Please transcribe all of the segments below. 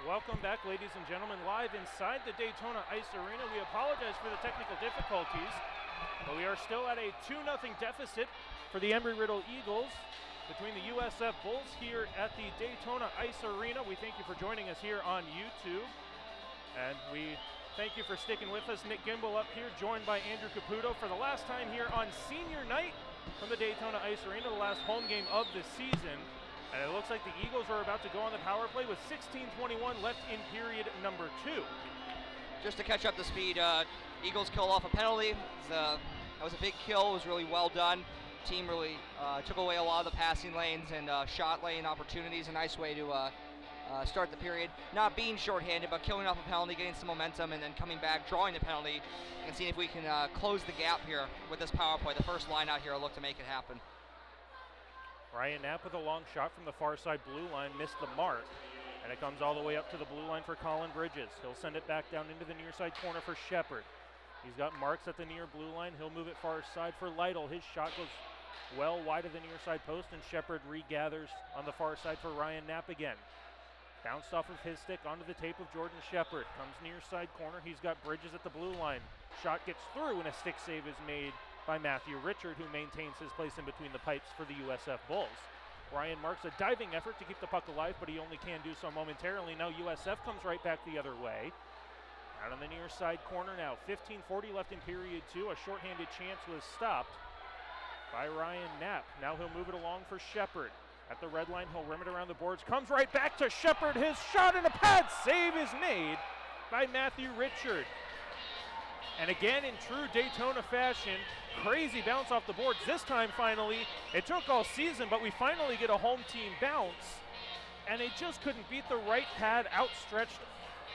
Welcome back, ladies and gentlemen, live inside the Daytona Ice Arena. We apologize for the technical difficulties, but we are still at a 2-0 deficit for the Embry-Riddle Eagles between the USF Bulls here at the Daytona Ice Arena. We thank you for joining us here on YouTube, and we thank you for sticking with us. Nick Gimbel up here, joined by Andrew Caputo for the last time here on senior night from the Daytona Ice Arena, the last home game of the season. And it looks like the Eagles are about to go on the power play with 16:21 left in period number 2. Just to catch up to speed, Eagles kill off a penalty. That was a big kill. It was really well done. Team really took away a lot of the passing lanes and shot lane opportunities. A nice way to start the period. Not being shorthanded, but killing off a penalty, getting some momentum, and then coming back, drawing the penalty, and seeing if we can close the gap here with this power play. The first line out here will look to make it happen. Ryan Knapp with a long shot from the far side blue line, missed the mark. And it comes all the way up to the blue line for Colin Bridges. He'll send it back down into the near side corner for Shepard. He's got Marks at the near blue line. He'll move it far side for Lytle. His shot goes well wide of the near side post, and Shepard regathers on the far side for Ryan Knapp again. Bounced off of his stick onto the tape of Jordan Shepard. Comes near side corner. He's got Bridges at the blue line. Shot gets through, and a stick save is made by Matthew Richard, who maintains his place in between the pipes for the USF Bulls. Ryan Marks, a diving effort to keep the puck alive, but he only can do so momentarily. Now USF comes right back the other way. Out on the near side corner now. 15:40 left in period 2. A shorthanded chance was stopped by Ryan Knapp. Now he'll move it along for Shepard. At the red line, he'll rim it around the boards. Comes right back to Shepard. His shot and a pad save is made by Matthew Richard. And again, in true Daytona fashion, crazy bounce off the boards. This time, finally, it took all season, but we finally get a home team bounce. And they just couldn't beat the right pad outstretched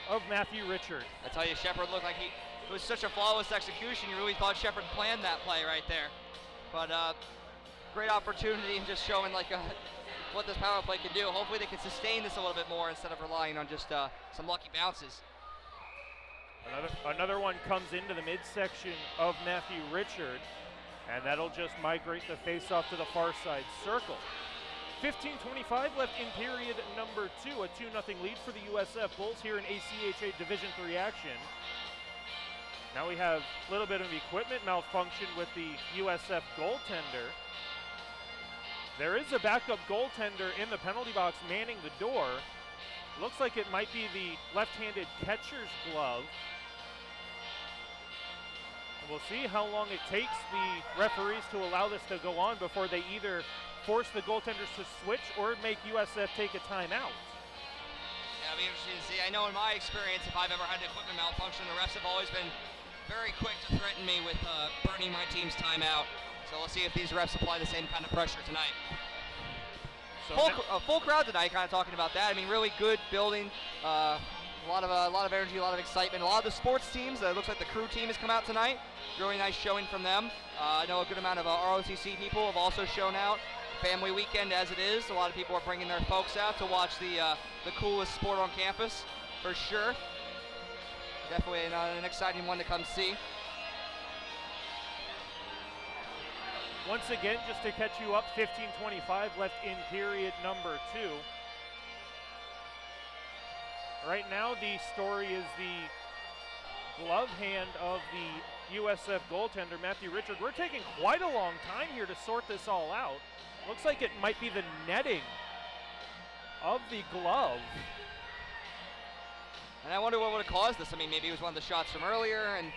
of Matthew Richard. I tell you, Shepard looked like it was such a flawless execution. You really thought Shepard planned that play right there. But great opportunity, and just showing like what this power play can do. Hopefully they can sustain this a little bit more instead of relying on just some lucky bounces. Another one comes into the midsection of Matthew Richard, and that'll just migrate the faceoff to the far side circle. 15:25 left in period number 2, a 2-0 lead for the USF Bulls here in ACHA Division III action. Now we have a little bit of equipment malfunction with the USF goaltender. There is a backup goaltender in the penalty box manning the door. Looks like it might be the left-handed catcher's glove. And we'll see how long it takes the referees to allow this to go on before they either force the goaltenders to switch or make USF take a timeout. Yeah, it'll be interesting to see. I know in my experience, if I've ever had an equipment malfunction, the refs have always been very quick to threaten me with burning my team's timeout. So we'll see if these refs apply the same kind of pressure tonight. So full crowd tonight, kind of talking about that. I mean, really good building, a lot of energy, a lot of excitement. A lot of the sports teams, it looks like the crew team has come out tonight. Really nice showing from them. I know a good amount of ROTC people have also shown out. Family weekend as it is. A lot of people are bringing their folks out to watch the coolest sport on campus, for sure. Definitely an exciting one to come see. Once again, just to catch you up, 15:25 left in period number 2. Right now, the story is the glove hand of the USF goaltender, Matthew Richard. We're taking quite a long time here to sort this all out. Looks like it might be the netting of the glove. And I wonder what would have caused this. I mean, maybe it was one of the shots from earlier, and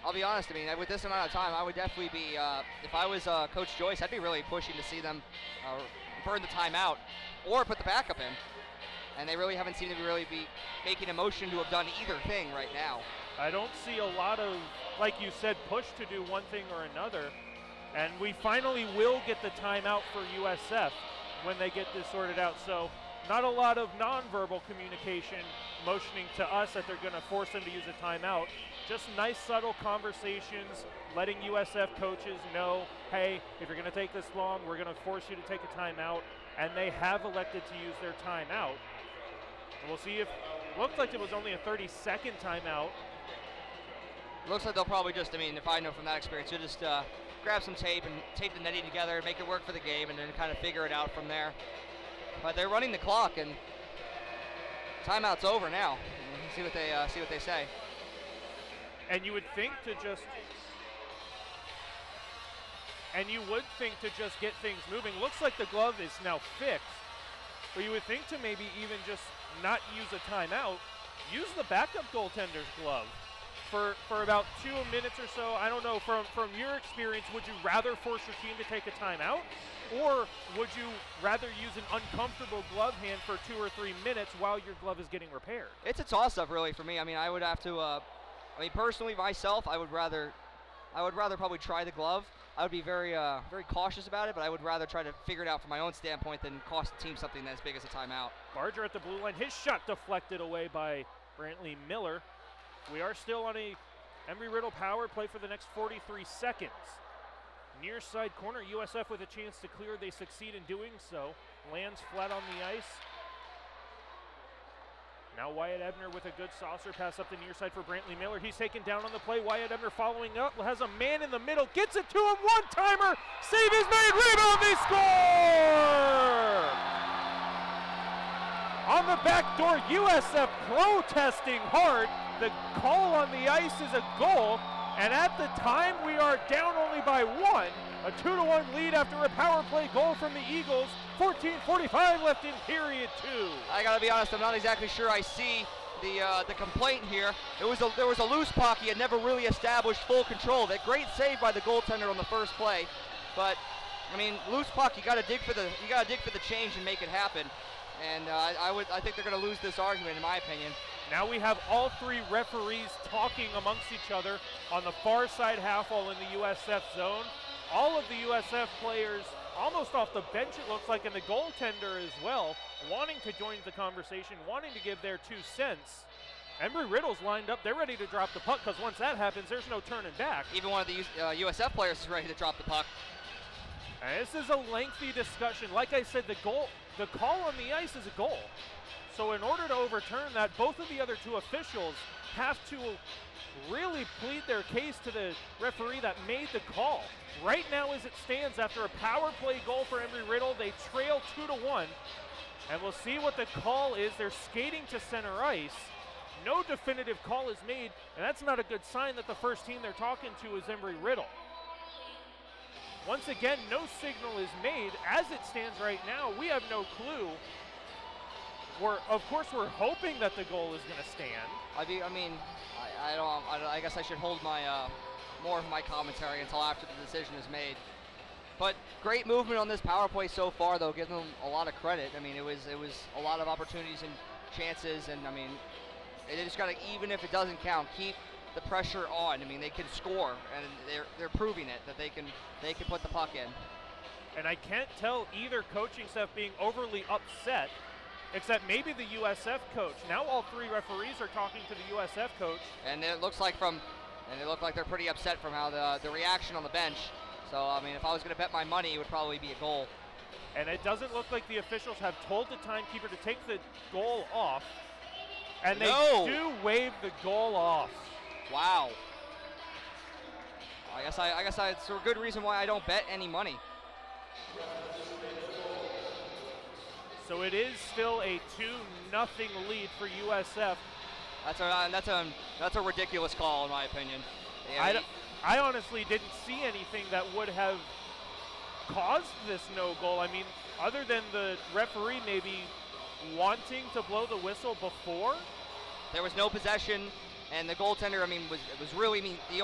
I'll be honest, I mean, with this amount of time, I would definitely be, if I was Coach Joyce, I'd be really pushing to see them burn the timeout or put the backup in. And they really haven't seemed to really be making a motion to have done either thing right now. I don't see a lot of, like you said, push to do one thing or another. And we finally will get the timeout for USF when they get this sorted out. So not a lot of nonverbal communication motioning to us that they're going to force them to use a timeout. Just nice, subtle conversations, letting USF coaches know, hey, if you're going to take this long, we're going to force you to take a timeout. And they have elected to use their timeout. And we'll see if, looked like it was only a 30-second timeout. Looks like they'll probably just, I mean, if I know from that experience, you'll just grab some tape and tape the netting together, make it work for the game, and then kind of figure it out from there. But they're running the clock, and Timeout's over now. See what they say. And you would think to just get things moving. Looks like the glove is now fixed. But you would think to maybe even just not use a timeout, use the backup goaltender's glove for about 2 minutes or so. I don't know, from your experience, would you rather force your team to take a timeout? Or would you rather use an uncomfortable glove hand for 2 or 3 minutes while your glove is getting repaired? It's a toss-up really for me. I mean, I would have to, personally myself, I would rather probably try the glove. I would be very cautious about it, but I would rather try to figure it out from my own standpoint than cost the team something as big as a timeout. Barger at the blue line, his shot deflected away by Brantley Miller. We are still on a Embry-Riddle power play for the next 43 seconds. Near side corner, USF with a chance to clear. They succeed in doing so. Lands flat on the ice. Now Wyatt Ebner with a good saucer pass up the near side for Brantley Miller. He's taken down on the play. Wyatt Ebner following up, has a man in the middle, gets it to him, one-timer, save is made, rebound, they score! On the back door, USF protesting hard. The call on the ice is a goal, and at the time we are down only by 1. A 2-1 lead after a power play goal from the Eagles. 14:45 left in period 2. I gotta be honest, I'm not exactly sure I see the complaint here. There was a loose puck. He had never really established full control. That great save by the goaltender on the first play, but I mean, loose puck. You gotta dig for the change and make it happen. And I think they're gonna lose this argument, in my opinion. Now we have all 3 referees talking amongst each other on the far side half wall in the USF zone. All of the USF players almost off the bench, it looks like, and the goaltender as well, wanting to join the conversation, wanting to give their 2 cents. Embry-Riddle's lined up. They're ready to drop the puck, because once that happens, there's no turning back. Even one of the USF players is ready to drop the puck. And this is a lengthy discussion. Like I said, the call on the ice is a goal. So in order to overturn that, both of the other 2 officials have to really plead their case to the referee that made the call. Right now, as it stands, after a power play goal for Embry-Riddle, they trail 2-1. And we'll see what the call is. They're skating to center ice. No definitive call is made, and that's not a good sign that the first team they're talking to is Embry-Riddle. Once again, no signal is made. As it stands right now, we have no clue. Of course, we're hoping that the goal is going to stand. I guess I should hold my more of my commentary until after the decision is made. But great movement on this power play so far, though. Give them a lot of credit. I mean, it was a lot of opportunities and chances, and I mean, they just got to, even if it doesn't count, keep the pressure on. I mean, they can score, and they're proving it that they can put the puck in. And I can't tell either coaching staff being overly upset, except maybe the USF coach. Now all 3 referees are talking to the USF coach. And it looks like they're pretty upset from how the reaction on the bench. So, I mean, if I was going to bet my money, it would probably be a goal. And it doesn't look like the officials have told the timekeeper to take the goal off. And they do wave the goal off. Wow. I guess it's a good reason why I don't bet any money. So it is still a 2-0 lead for USF. That's a ridiculous call, in my opinion. Yeah, I honestly didn't see anything that would have caused this no goal. I mean, other than the referee maybe wanting to blow the whistle before. There was no possession, and the goaltender, I mean, was really, I mean, the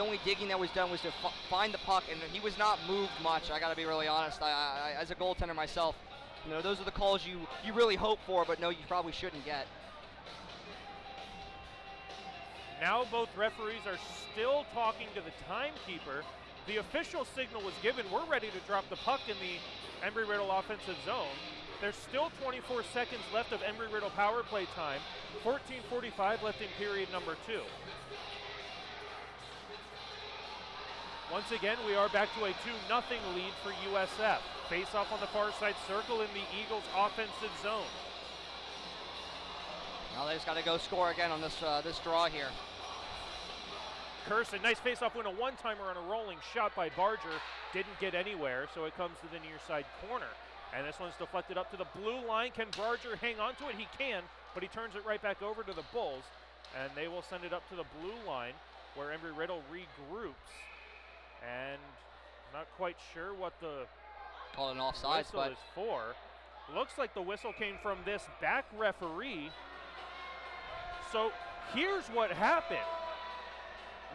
only digging that was done was to find the puck, and he was not moved much. I got to be really honest. I as a goaltender myself, you know, those are the calls you really hope for, but no, you probably shouldn't get. Now both referees are still talking to the timekeeper. The official signal was given. We're ready to drop the puck in the Embry-Riddle offensive zone. There's still 24 seconds left of Embry-Riddle power play time. 14:45 left in period number 2. Once again, we are back to a 2-0 lead for USF. Face-off on the far side circle in the Eagles' offensive zone. Now they just got to go score again on this draw here. Curson, nice face-off win, a one-timer on a rolling shot by Barger. Didn't get anywhere, so it comes to the near side corner. And this one's deflected up to the blue line. Can Barger hang on to it? He can, but he turns it right back over to the Bulls. And they will send it up to the blue line where Embry-Riddle regroups. And not quite sure what the call an offsides, whistle is for. Looks like the whistle came from this back referee. So here's what happened.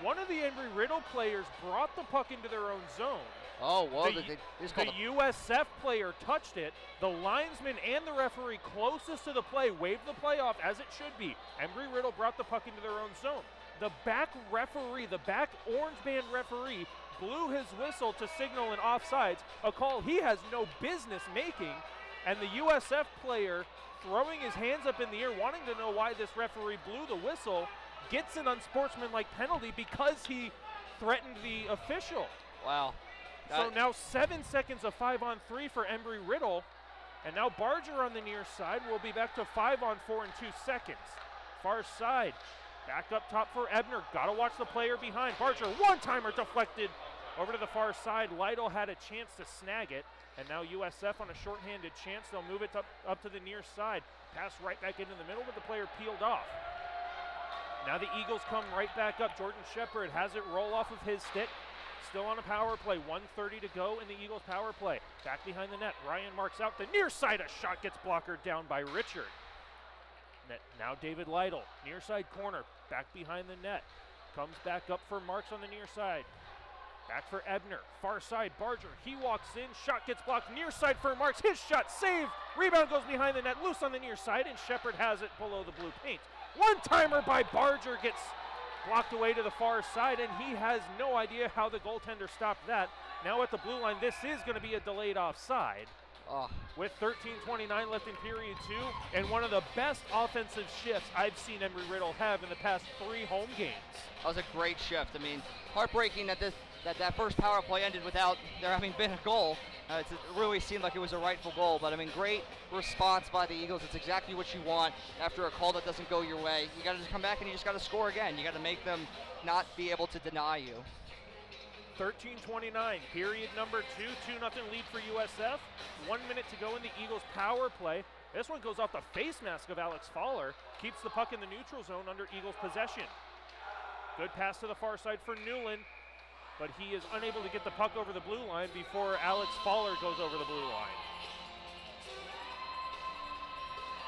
One of the Embry-Riddle players brought the puck into their own zone. Oh, well, the USF player touched it. The linesman and the referee closest to the play waved the play off as it should be. Embry-Riddle brought the puck into their own zone. The back referee, the back orange band referee, blew his whistle to signal an offsides, a call he has no business making. And the USF player, throwing his hands up in the air, wanting to know why this referee blew the whistle, gets an unsportsmanlike penalty because he threatened the official. Wow. So now 7 seconds of 5-on-3 for Embry-Riddle, and now Barger on the near side will be back to 5-on-4 in 2 seconds. Far side, back up top for Ebner. Gotta watch the player behind. Barger, one-timer deflected over to the far side. Lytle had a chance to snag it, and now USF on a shorthanded chance. They'll move it up to the near side. Pass right back into the middle, but the player peeled off. Now the Eagles come right back up. Jordan Shepard has it roll off of his stick. Still on a power play, 1:30 to go in the Eagles power play. Back behind the net, Ryan marks out the near side. A shot gets blockered down by Richard. Now David Lytle, near side corner, back behind the net. Comes back up for Marks on the near side. Back for Ebner, far side, Barger. He walks in, shot gets blocked, near side for Marks. His shot saved, rebound goes behind the net, loose on the near side, and Shepard has it below the blue paint. One-timer by Barger gets blocked away to the far side, and he has no idea how the goaltender stopped that. Now at the blue line, this is going to be a delayed offside. With 13:29 left in period 2, and one of the best offensive shifts I've seen Embry-Riddle have in the past 3 home games. That was a great shift. I mean, heartbreaking that that first power play ended without there having been a goal. It really seemed like it was a rightful goal, but I mean, great response by the Eagles. It's exactly what you want after a call that doesn't go your way. You got to just come back and you just got to score again. You got to make them not be able to deny you. 13:29, period number 2, 2-0 lead for USF. 1 minute to go in the Eagles power play. This one goes off the face mask of Alex Fowler, keeps the puck in the neutral zone under Eagles possession. Good pass to the far side for Newland, but he is unable to get the puck over the blue line before Alex Fowler goes over the blue line.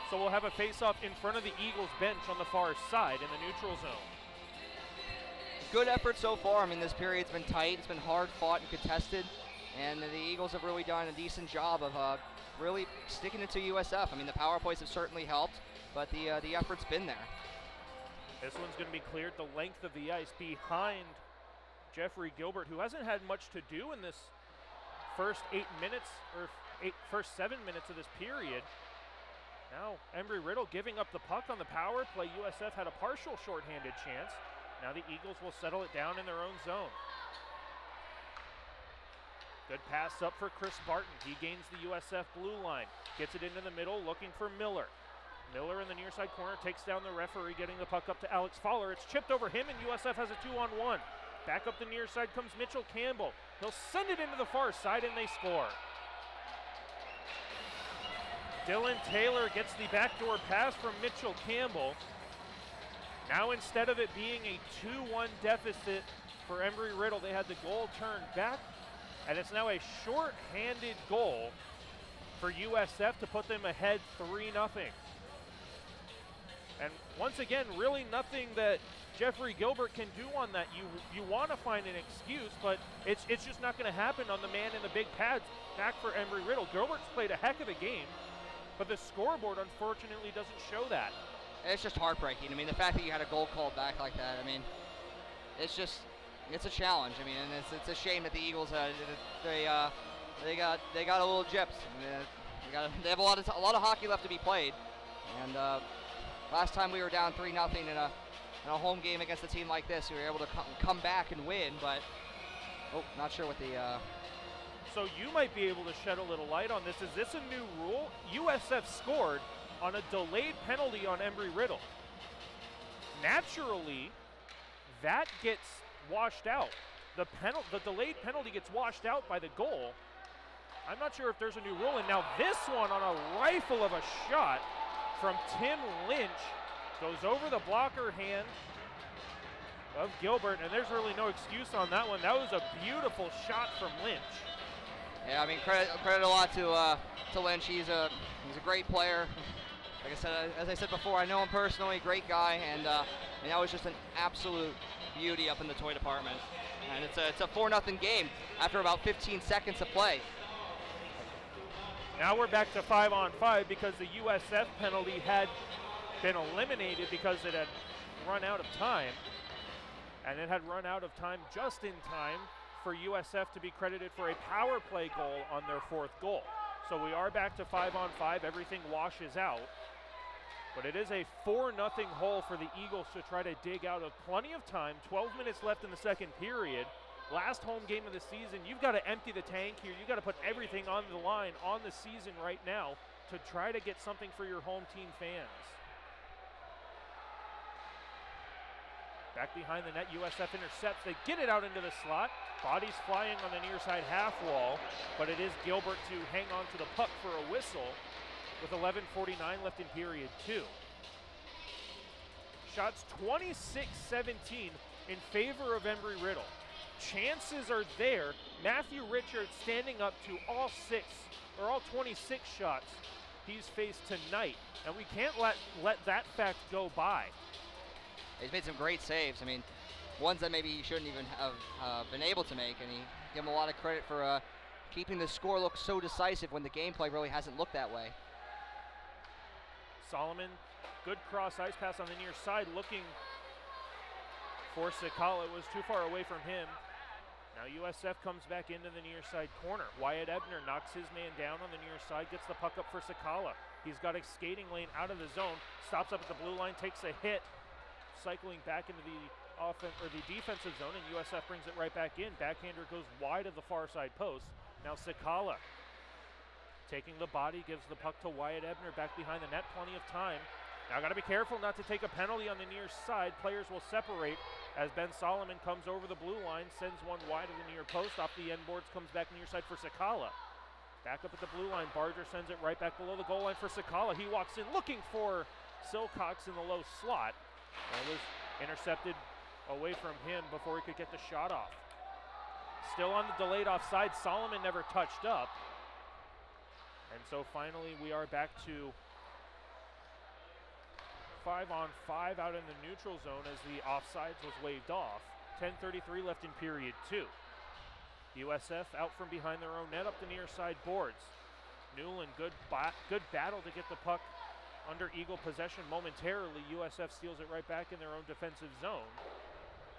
So we'll have a face-off in front of the Eagles bench on the far side in the neutral zone. Good effort so far. I mean, this period's been tight. It's been hard fought and contested, and the Eagles have really done a decent job of really sticking it to USF. I mean, the power plays have certainly helped, but the effort's been there. This one's going to be cleared the length of the ice behind Jeffrey Gilbert, who hasn't had much to do in this first 8 minutes, or first 7 minutes of this period. Now Embry-Riddle giving up the puck on the power play. USF had a partial shorthanded chance. Now the Eagles will settle it down in their own zone. Good pass up for Chris Barton. He gains the USF blue line. Gets it into the middle, looking for Miller. Miller in the near side corner takes down the referee, getting the puck up to Alex Fowler. It's chipped over him, and USF has a 2-on-1. Back up the near side comes Mitchell Campbell. He'll send it into the far side, and they score. Dylan Taylor gets the backdoor pass from Mitchell Campbell. Now instead of it being a 2-1 deficit for Embry-Riddle, they had the goal turned back, and it's now a short-handed goal for USF to put them ahead 3-0. And once again, really nothing that Jeffrey Gilbert can do on that. You want to find an excuse, but it's just not going to happen on the man in the big pads back for Embry-Riddle. Gilbert's played a heck of a game, but the scoreboard unfortunately doesn't show that. It's just heartbreaking. I mean, the fact that you had a goal called back like that, I mean, it's a challenge. I mean, and it's a shame that the Eagles they got a little gypped. I mean, they have a lot of hockey left to be played, and last time we were down 3-0 in a home game against a team like this, we were able to come back and win, but not sure what the. So you might be able to shed a little light on this. Is this a new rule? USF scored on a delayed penalty on Embry-Riddle. Naturally, that gets washed out. The delayed penalty gets washed out by the goal. I'm not sure if there's a new rule, and now this one on a rifle of a shot from Tim Lynch goes over the blocker hand of Gilbert, and there's really no excuse on that one. That was a beautiful shot from Lynch. Yeah, I mean, credit a lot to Lynch. He's a great player. Like I said, as I said before, I know him personally, great guy, and that was just an absolute beauty up in the toy department. And it's a 4-0 game after about 15 seconds of play. Now we're back to 5-on-5 because the USF penalty had been eliminated because it had run out of time. And it had run out of time just in time for USF to be credited for a power play goal on their 4th goal. So we are back to 5-on-5. Everything washes out. But it is a 4-0 hole for the Eagles to try to dig out of plenty of time. 12 minutes left in the second period. Last home game of the season. You've got to empty the tank here. You've got to put everything on the line on the season right now to try to get something for your home team fans. Back behind the net, USF intercepts. They get it out into the slot. Bodies flying on the near side half wall, but it is Gilbert to hang on to the puck for a whistle with 11:49 left in period 2. Shots 26-17 in favor of Embry-Riddle. Chances are there. Matthew Richards standing up to all 26 shots he's faced tonight, and we can't let that fact go by. He's made some great saves. I mean, ones that maybe he shouldn't even have been able to make, and he give him a lot of credit for keeping the score look so decisive when the gameplay really hasn't looked that way. Solomon, good cross ice pass on the near side, looking for Sakala. It was too far away from him. Now USF comes back into the near side corner. Wyatt Ebner knocks his man down on the near side, gets the puck up for Sakala. He's got a skating lane out of the zone, stops up at the blue line, takes a hit, cycling back into the defensive zone, and USF brings it right back in. Backhander goes wide of the far side post. Now Sakala taking the body, gives the puck to Wyatt Ebner back behind the net, plenty of time. Now got to be careful not to take a penalty on the near side. Players will separate as Ben Solomon comes over the blue line, sends one wide of the near post, off the end boards, comes back near side for Sakala. Back up at the blue line, Barger sends it right back below the goal line for Sakala. He walks in looking for Silcox in the low slot. It was intercepted away from him before he could get the shot off. Still on the delayed offside, Solomon never touched up. And so finally we are back to 5-on-5 out in the neutral zone as the offsides was waved off. 10:33 left in period 2. USF out from behind their own net up the near side boards. Newland, good battle to get the puck under Eagle possession momentarily. USF steals it right back in their own defensive zone.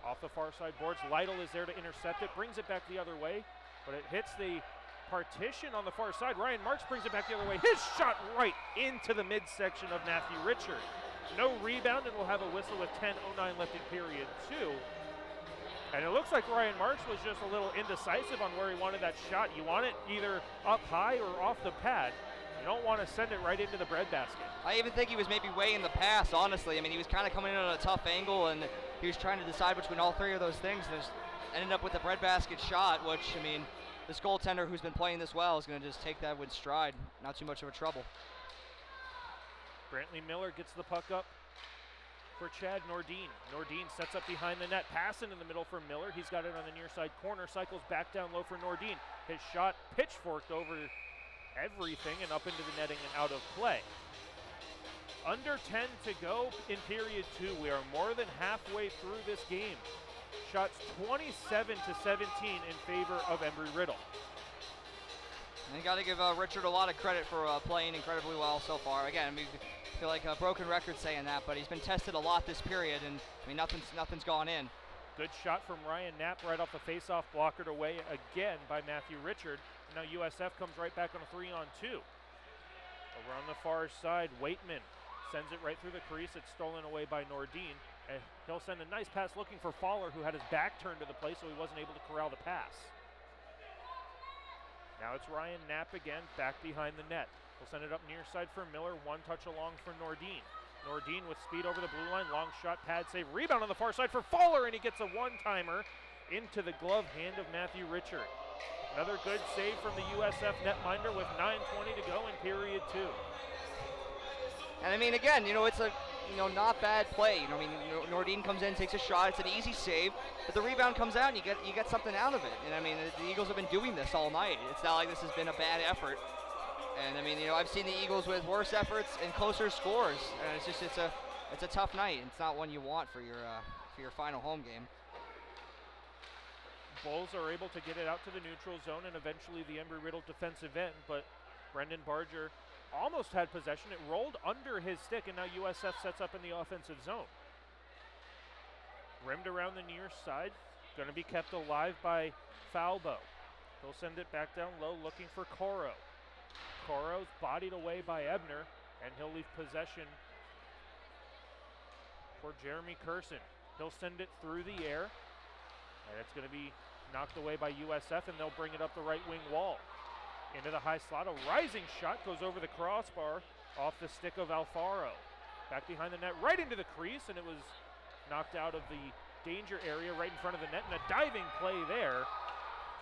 Off the far side boards, Lytle is there to intercept it, brings it back the other way, but it hits the partition on the far side. Ryan Marks brings it back the other way. His shot right into the midsection of Matthew Richard. No rebound, and we'll have a whistle with 10:09 left in period 2. And it looks like Ryan Marks was just a little indecisive on where he wanted that shot. You want it either up high or off the pad. You don't want to send it right into the breadbasket. I even think he was maybe weighing the pass, honestly. I mean, he was kind of coming in on a tough angle, and he was trying to decide between all three of those things, and just ended up with a breadbasket shot, which, I mean, this goaltender who's been playing this well is going to just take that with stride. Not too much of a trouble. Brantley Miller gets the puck up for Chad Nordine. Nordine sets up behind the net, passing in the middle for Miller. He's got it on the near side corner, cycles back down low for Nordine. His shot pitchforked over everything and up into the netting and out of play. Under 10 to go in period 2. We are more than halfway through this game. Shots 27-17 in favor of Embry-Riddle. And you got to give Richard a lot of credit for playing incredibly well so far. Again, I mean, I feel like a broken record saying that, but he's been tested a lot this period, and I mean, nothing's gone in. Good shot from Ryan Knapp right off the face-off, blockered away again by Matthew Richard. Now USF comes right back on a 3-on-2. Over on the far side, Waitman sends it right through the crease. It's stolen away by Nordine. And he'll send a nice pass looking for Fowler, who had his back turned to the play, so he wasn't able to corral the pass. Now it's Ryan Knapp again, back behind the net. He'll send it up near side for Miller, one touch along for Nordine. Nordine with speed over the blue line, long shot, pad save, rebound on the far side for Fowler, and he gets a one-timer into the glove hand of Matthew Richard. Another good save from the USF netminder with 9:20 to go in period 2. And I mean, again, it's a not bad play. I mean, Nordin comes in, takes a shot. It's an easy save, but the rebound comes out, and you get something out of it. And I mean, the Eagles have been doing this all night. It's not like this has been a bad effort. And I mean, I've seen the Eagles with worse efforts and closer scores. And it's a tough night. It's not one you want for your final home game. Bulls are able to get it out to the neutral zone and eventually the Embry-Riddle defensive end, but Brendan Barger almost had possession. It rolled under his stick, and now USF sets up in the offensive zone. Rimmed around the near side, going to be kept alive by Falbo. He'll send it back down low, looking for Coro. Coro's bodied away by Ebner, and he'll leave possession for Jeremy Curson. He'll send it through the air, and it's going to be knocked away by USF, and they'll bring it up the right wing wall. Into the high slot, a rising shot goes over the crossbar off the stick of Alfaro. Back behind the net, right into the crease, and it was knocked out of the danger area right in front of the net, and a diving play there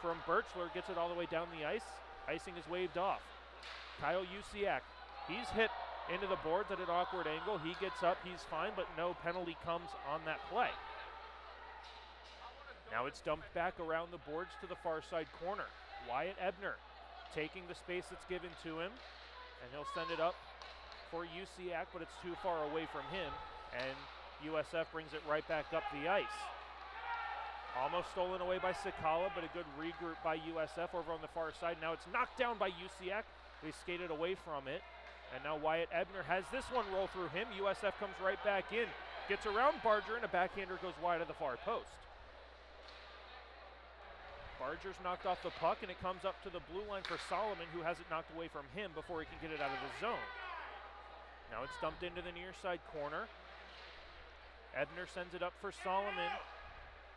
from Birchler gets it all the way down the ice. Icing is waved off. Kyle Usiak, he's hit into the boards at an awkward angle. He gets up, he's fine, but no penalty comes on that play. Now it's dumped back around the boards to the far side corner. Wyatt Ebner taking the space that's given to him, and he'll send it up for Usiak, but it's too far away from him, and USF brings it right back up the ice. Almost stolen away by Sakala, but a good regroup by USF over on the far side. Now it's knocked down by Usiak. They skated away from it, and now Wyatt Ebner has this one roll through him. USF comes right back in, gets around Barger, and a backhander goes wide of the far post. Barger's knocked off the puck, and it comes up to the blue line for Solomon, who has it knocked away from him before he can get it out of the zone. Now it's dumped into the near side corner. Ebner sends it up for Solomon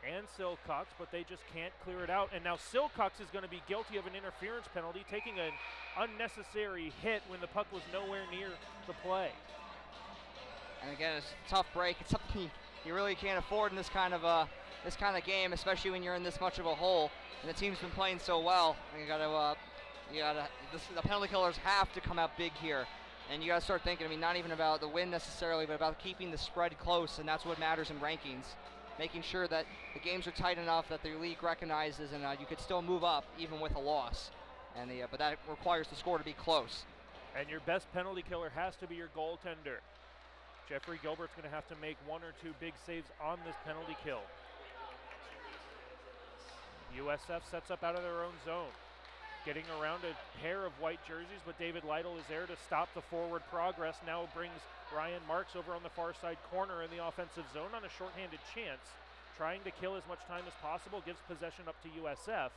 and Silcox, but they just can't clear it out. And now Silcox is going to be guilty of an interference penalty, taking an unnecessary hit when the puck was nowhere near the play. And again, it's a tough break. It's something you really can't afford in this kind of game, especially when you're in this much of a hole. And the team's been playing so well. The penalty killers have to come out big here. And you got to start thinking, not even about the win necessarily, but about keeping the spread close, and that's what matters in rankings. Making sure that the games are tight enough that the league recognizes, and you could still move up even with a loss. And but that requires the score to be close. And your best penalty killer has to be your goaltender. Jeffrey Gilbert's going to have to make one or two big saves on this penalty kill. USF sets up out of their own zone. Getting around a pair of white jerseys, but David Lytle is there to stop the forward progress. Now brings Ryan Marks over on the far side corner in the offensive zone on a shorthanded chance. Trying to kill as much time as possible, gives possession up to USF.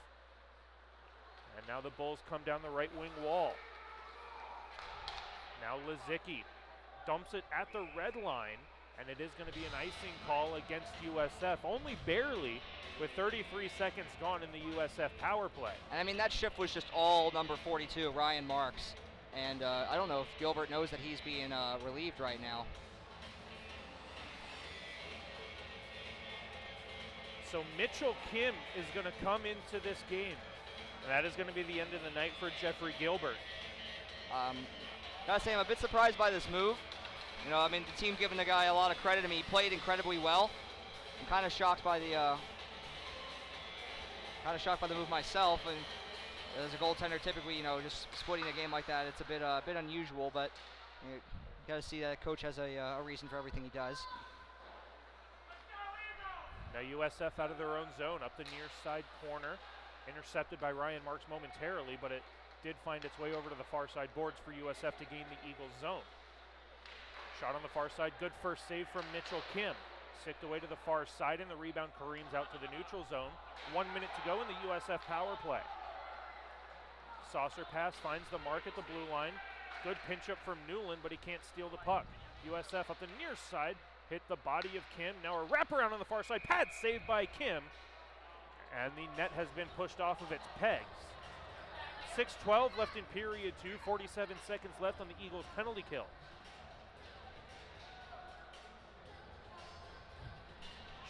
And now the Bulls come down the right wing wall. Now Lizicki dumps it at the red line, and it is going to be an icing call against USF, only barely, with 33 seconds gone in the USF power play. And that shift was just all number 42, Ryan Marks. And I don't know if Gilbert knows that he's being relieved right now. So Mitchell Kim is going to come into this game. And that is going to be the end of the night for Jeffrey Gilbert. Gotta say, I'm a bit surprised by this move. The team giving the guy a lot of credit. He played incredibly well. I'm kind of shocked by the move myself. And as a goaltender, typically, just splitting a game like that, it's a bit unusual. But you got to see that coach has a reason for everything he does. Now USF out of their own zone, up the near side corner, intercepted by Ryan Marks momentarily, but it did find its way over to the far side boards for USF to gain the Eagles zone. Shot on the far side, good first save from Mitchell Kim. Sicked away to the far side, and the rebound careens out to the neutral zone. 1 minute to go in the USF power play. Saucer pass finds the mark at the blue line. Good pinch up from Newland, but he can't steal the puck. USF up the near side, hit the body of Kim. Now a wraparound on the far side, pad saved by Kim. And the net has been pushed off of its pegs. 6:12 left in period 2, 47 seconds left on the Eagles penalty kill.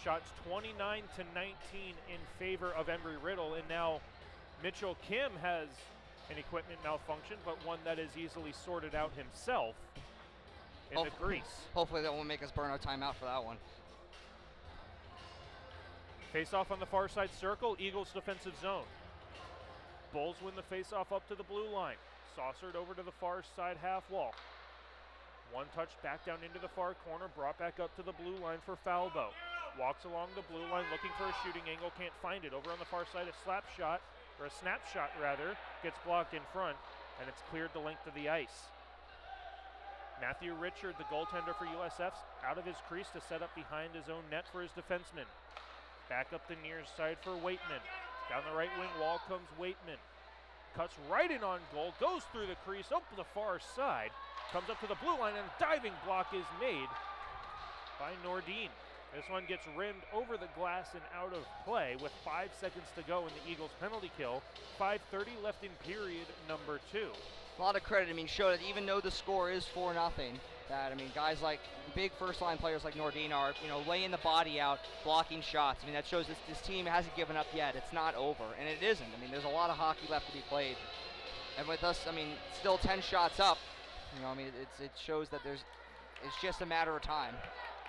Shots 29-19 in favor of Embry-Riddle, and now Mitchell Kim has an equipment malfunction, but one that is easily sorted out himself in the grease. Hopefully that won't make us burn our timeout for that one. Face-off on the far side circle, Eagles defensive zone. Bulls win the face-off up to the blue line. Saucered over to the far side half wall. One touch back down into the far corner, brought back up to the blue line for Falbo. Walks along the blue line looking for a shooting angle, can't find it. Over on the far side, a slap shot, or a snapshot rather, gets blocked in front, and it's cleared the length of the ice. Matthew Richard, the goaltender for USF's, out of his crease to set up behind his own net for his defenseman. Back up the near side for Waitman. Down the right wing wall comes Waitman. Cuts right in on goal, goes through the crease, up the far side, comes up to the blue line, and a diving block is made by Nordin. This one gets rimmed over the glass and out of play with 5 seconds to go in the Eagles' penalty kill. 5:30 left in period number 2. A lot of credit, show that even though the score is 4-0, that, guys like big first-line players like Nordin are, laying the body out, blocking shots. That shows this team hasn't given up yet. It's not over, and it isn't. There's a lot of hockey left to be played. And with us, still 10 shots up, it shows that it's just a matter of time.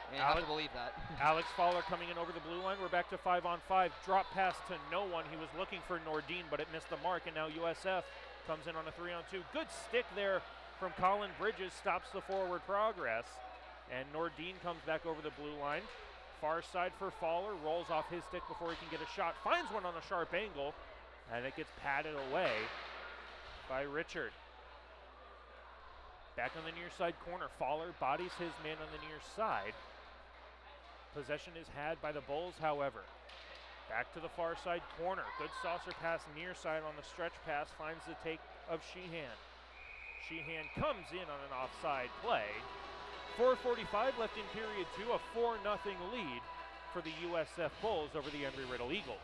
And you have to believe that. Alex Fowler coming in over the blue line. We're back to 5-on-5. Drop pass to no one. He was looking for Nordin, but it missed the mark, and now USF comes in on a 3-on-2. Good stick there from Colin Bridges, stops the forward progress, and Nordin comes back over the blue line. Far side for Fowler, rolls off his stick before he can get a shot, finds one on a sharp angle, and it gets patted away by Richard. Back on the near side corner, Fowler bodies his man on the near side. Possession is had by the Bulls, however. Back to the far side corner. Good saucer pass near side on the stretch pass. Finds the take of Sheehan. Sheehan comes in on an offside play. 4:45 left in period 2. A 4-0 lead for the USF Bulls over the Embry-Riddle Eagles.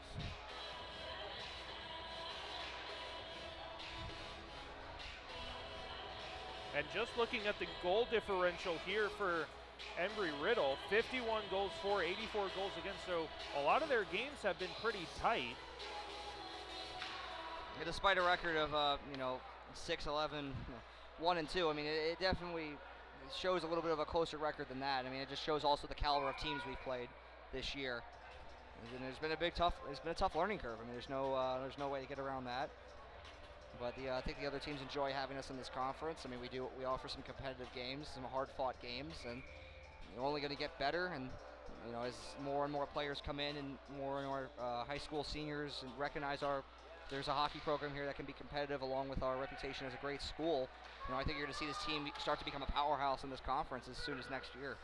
And just looking at the goal differential here for Embry-Riddle, 51 goals for, 84 goals against, so a lot of their games have been pretty tight. Yeah, despite a record of 6-11, 1-2, it definitely shows a little bit of a closer record than that. It just shows also the caliber of teams we've played this year. And there's been a tough learning curve. There's no way to get around that. But I think the other teams enjoy having us in this conference. We offer some competitive games, some hard-fought games, and we're only going to get better. And as more and more players come in, and more high school seniors and recognize there's a hockey program here that can be competitive, along with our reputation as a great school. I think you're going to see this team start to become a powerhouse in this conference as soon as next year.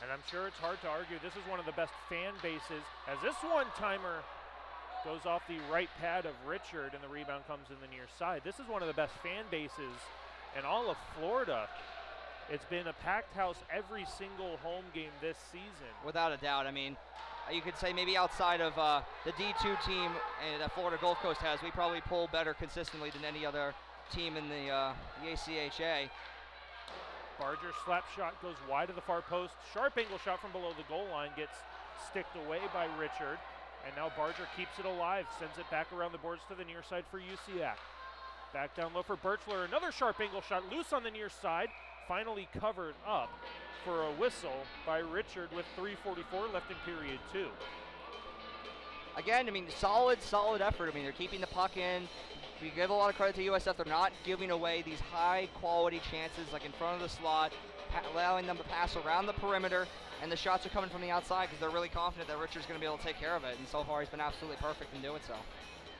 And I'm sure it's hard to argue this is one of the best fan bases, as this one-timer goes off the right pad of Richard, and the rebound comes in the near side. This is one of the best fan bases in all of Florida. It's been a packed house every single home game this season. Without a doubt. You could say maybe outside of the D2 team that Florida Gulf Coast has, we probably pull better consistently than any other team in the ACHA. Barger slap shot goes wide of the far post. Sharp angle shot from below the goal line gets sticked away by Richard. And now Barger keeps it alive, sends it back around the boards to the near side for UCF. Back down low for Birchler. Another sharp angle shot loose on the near side. Finally covered up for a whistle by Richard with 3:44 left in period 2. Again, solid effort. They're keeping the puck in. We give a lot of credit to USF. They're not giving away these high-quality chances like in front of the slot, allowing them to pass around the perimeter, and the shots are coming from the outside because they're really confident that Richard's going to be able to take care of it, and so far he's been absolutely perfect in doing so.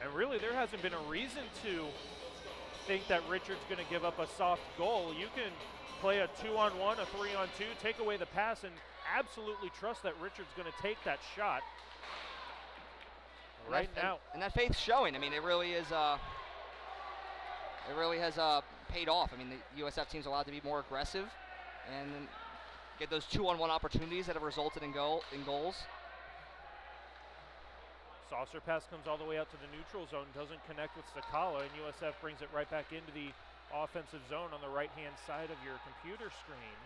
And really, there hasn't been a reason to think that Richard's going to give up a soft goal. You can play a 2-on-1, a 3-on-2, take away the pass, and absolutely trust that Richard's going to take that shot now. And that faith's showing. It really is. It really has paid off. The USF team's allowed to be more aggressive and get those 2-on-1 opportunities that have resulted in goals. Saucer pass comes all the way out to the neutral zone, doesn't connect with Sakala, and USF brings it right back into the offensive zone on the right-hand side of your computer screen.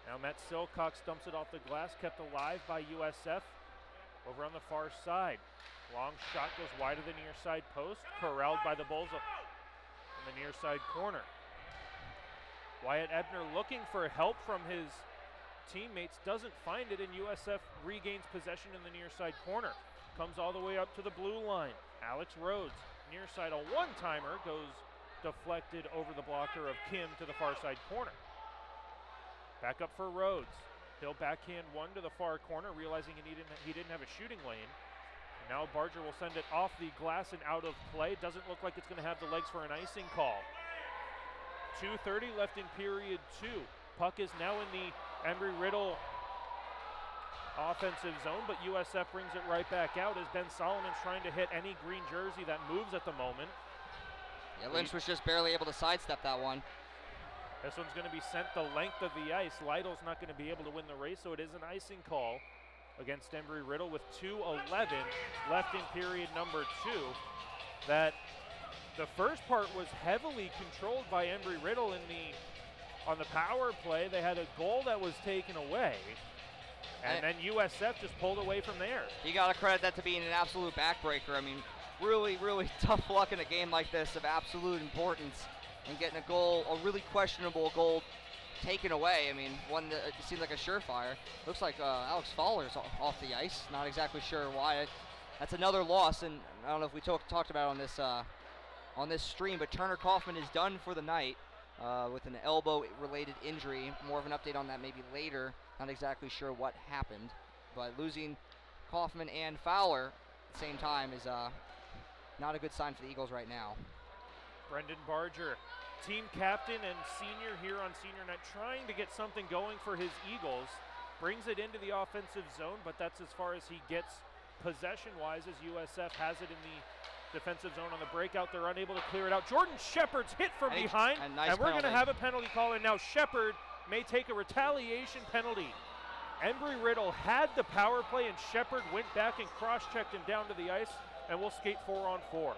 Now Matt Silcox dumps it off the glass, kept alive by USF over on the far side. Long shot goes wide of the near side post, corralled by the Bulls in the near side corner. Wyatt Ebner looking for help from his teammates, doesn't find it, and USF regains possession in the near side corner. Comes all the way up to the blue line. Alex Rhodes, near side, a one-timer, goes deflected over the blocker of Kim to the far side corner. Back up for Rhodes. He'll backhand one to the far corner, realizing he didn't have a shooting lane. And now Barger will send it off the glass and out of play. Doesn't look like it's going to have the legs for an icing call. 2:30 left in period 2. Puck is now in the Embry-Riddle offensive zone, but USF brings it right back out as Ben Solomon's trying to hit any green jersey that moves at the moment. Yeah, Lynch was just barely able to sidestep that one. This one's going to be sent the length of the ice. Lytle's not going to be able to win the race, so it is an icing call against Embry-Riddle with 2:11 left in period number 2. That the first part was heavily controlled by Embry-Riddle on the power play. They had a goal that was taken away, and then USF just pulled away from there. You got to credit that to being an absolute backbreaker. I mean, really, really tough luck in a game like this of absolute importance, and getting a goal, a really questionable goal, taken away. I mean, one that seemed like a surefire. Looks like Alex Fowler's off the ice. Not exactly sure why. That's another loss, and I don't know if we talked about it on this stream, but Turner Kaufman is done for the night with an elbow-related injury. More of an update on that maybe later. Not exactly sure what happened, but losing Kaufman and Fowler at the same time is not a good sign for the Eagles right now. Brendan Barger, team captain and senior here on senior night, trying to get something going for his Eagles. Brings it into the offensive zone, but that's as far as he gets possession-wise, as USF has it in the defensive zone on the breakout. They're unable to clear it out. Jordan Shepard's hit from behind, and we're going to have a penalty call, and now Shepard may take a retaliation penalty. Embry-Riddle had the power play, and Shepard went back and cross-checked him down to the ice, and we'll skate 4-on-4.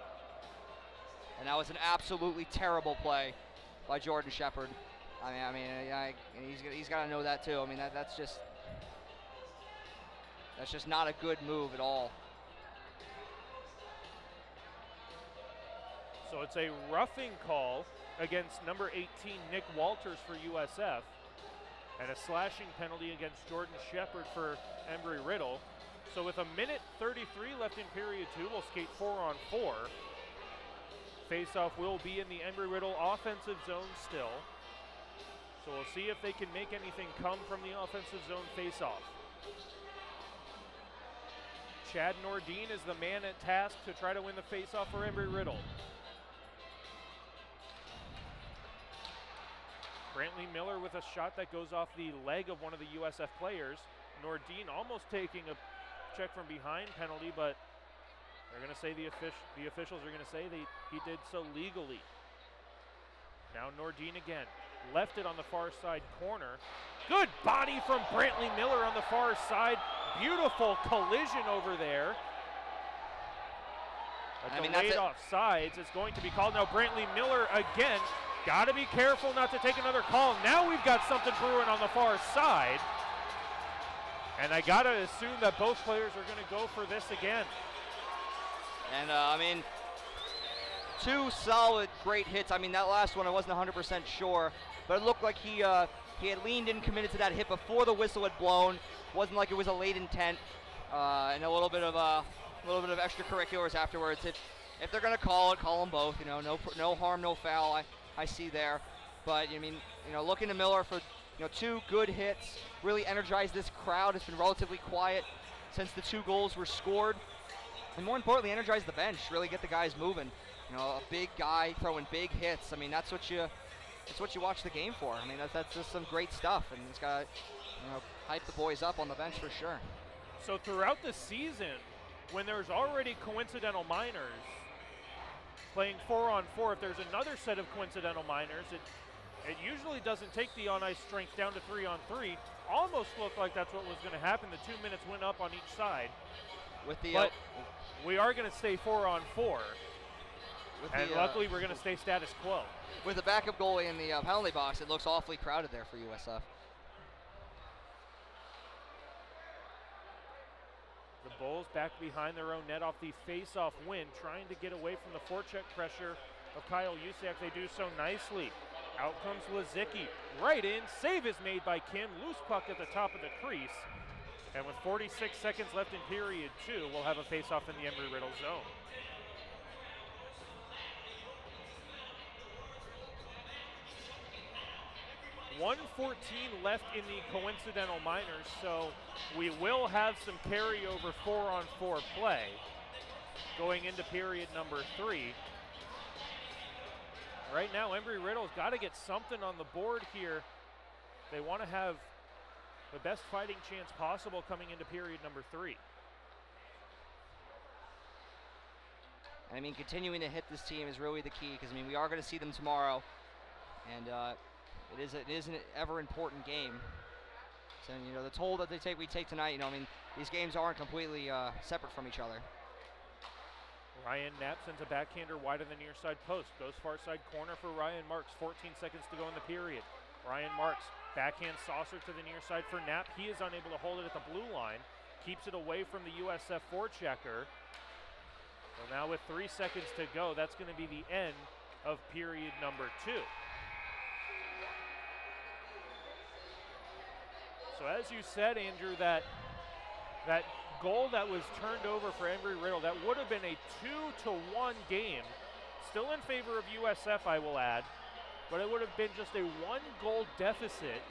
And that was an absolutely terrible play by Jordan Shepard. I mean, he's got to know that too. I mean, that's just not a good move at all. So it's a roughing call against number 18, Nick Walters, for USF, and a slashing penalty against Jordan Shepard for Embry-Riddle. So with 1:33 left in period 2, we'll skate 4-on-4. Faceoff will be in the Embry-Riddle offensive zone still. So we'll see if they can make anything come from the offensive zone faceoff. Chad Nordine is the man at task to try to win the faceoff for Embry-Riddle. Brantley Miller with a shot that goes off the leg of one of the USF players. Nordine almost taking a check from behind penalty, but they're going to say the officials are going to say he did so legally. Now Nordine again, left it on the far side corner. Good body from Brantley Miller on the far side. Beautiful collision over there. Delayed offsides is going to be called. Now Brantley Miller again. Got to be careful not to take another call. Now we've got something brewing on the far side. And I got to assume that both players are going to go for this again. And, I mean, two solid, great hits. I mean, that last one I wasn't 100% sure, but it looked like he had leaned in, committed to that hit before the whistle had blown. Wasn't like it was a late intent, and a little bit of extracurriculars afterwards. If they're going to call it, call them both. You know, no harm, no foul. I see there, but I mean, you know, looking to Miller for two good hits, really energized this crowd. It's been relatively quiet since the 2 goals were scored. And more importantly, energize the bench, really get the guys moving. You know, a big guy throwing big hits. I mean, that's what you watch the game for. I mean, that's just some great stuff, and it's got to, hype the boys up on the bench for sure. So throughout the season, when there's already coincidental minors playing 4-on-4, if there's another set of coincidental minors, it usually doesn't take the on-ice strength down to 3-on-3. Almost looked like that's what was going to happen. The 2 minutes went up on each side. But we are going to stay 4-on-4, and luckily we're going to stay status quo. With the backup goalie in the penalty box, it looks awfully crowded there for USF. The Bulls back behind their own net off the face-off win, trying to get away from the forecheck pressure of Kyle Usiak. They do so nicely. Out comes Lazicki, right in, save is made by Kim, loose puck at the top of the crease. And with 46 seconds left in period 2, we'll have a face-off in the Embry-Riddle zone. .114 left in the coincidental minors, so we will have some carryover 4-on-4 play going into period number 3. Right now, Embry-Riddle's got to get something on the board here. They want to have the best fighting chance possible coming into period number 3. I mean, continuing to hit this team is really the key, because I mean, we are going to see them tomorrow, and it is an ever important game. So you know, the toll that we take tonight. You know, I mean, these games aren't completely separate from each other. Ryan Knapp sends a backhander wide of the near side post. Goes far side corner for Ryan Marks. 14 seconds to go in the period. Ryan Marks, backhand saucer to the near side for Knapp. He is unable to hold it at the blue line. Keeps it away from the USF forechecker. So now with 3 seconds to go, that's going to be the end of period number 2. So as you said, Andrew, that goal that was turned over for Embry-Riddle, that would have been a 2-1 game. Still in favor of USF, I will add, but it would have been just a 1-goal deficit.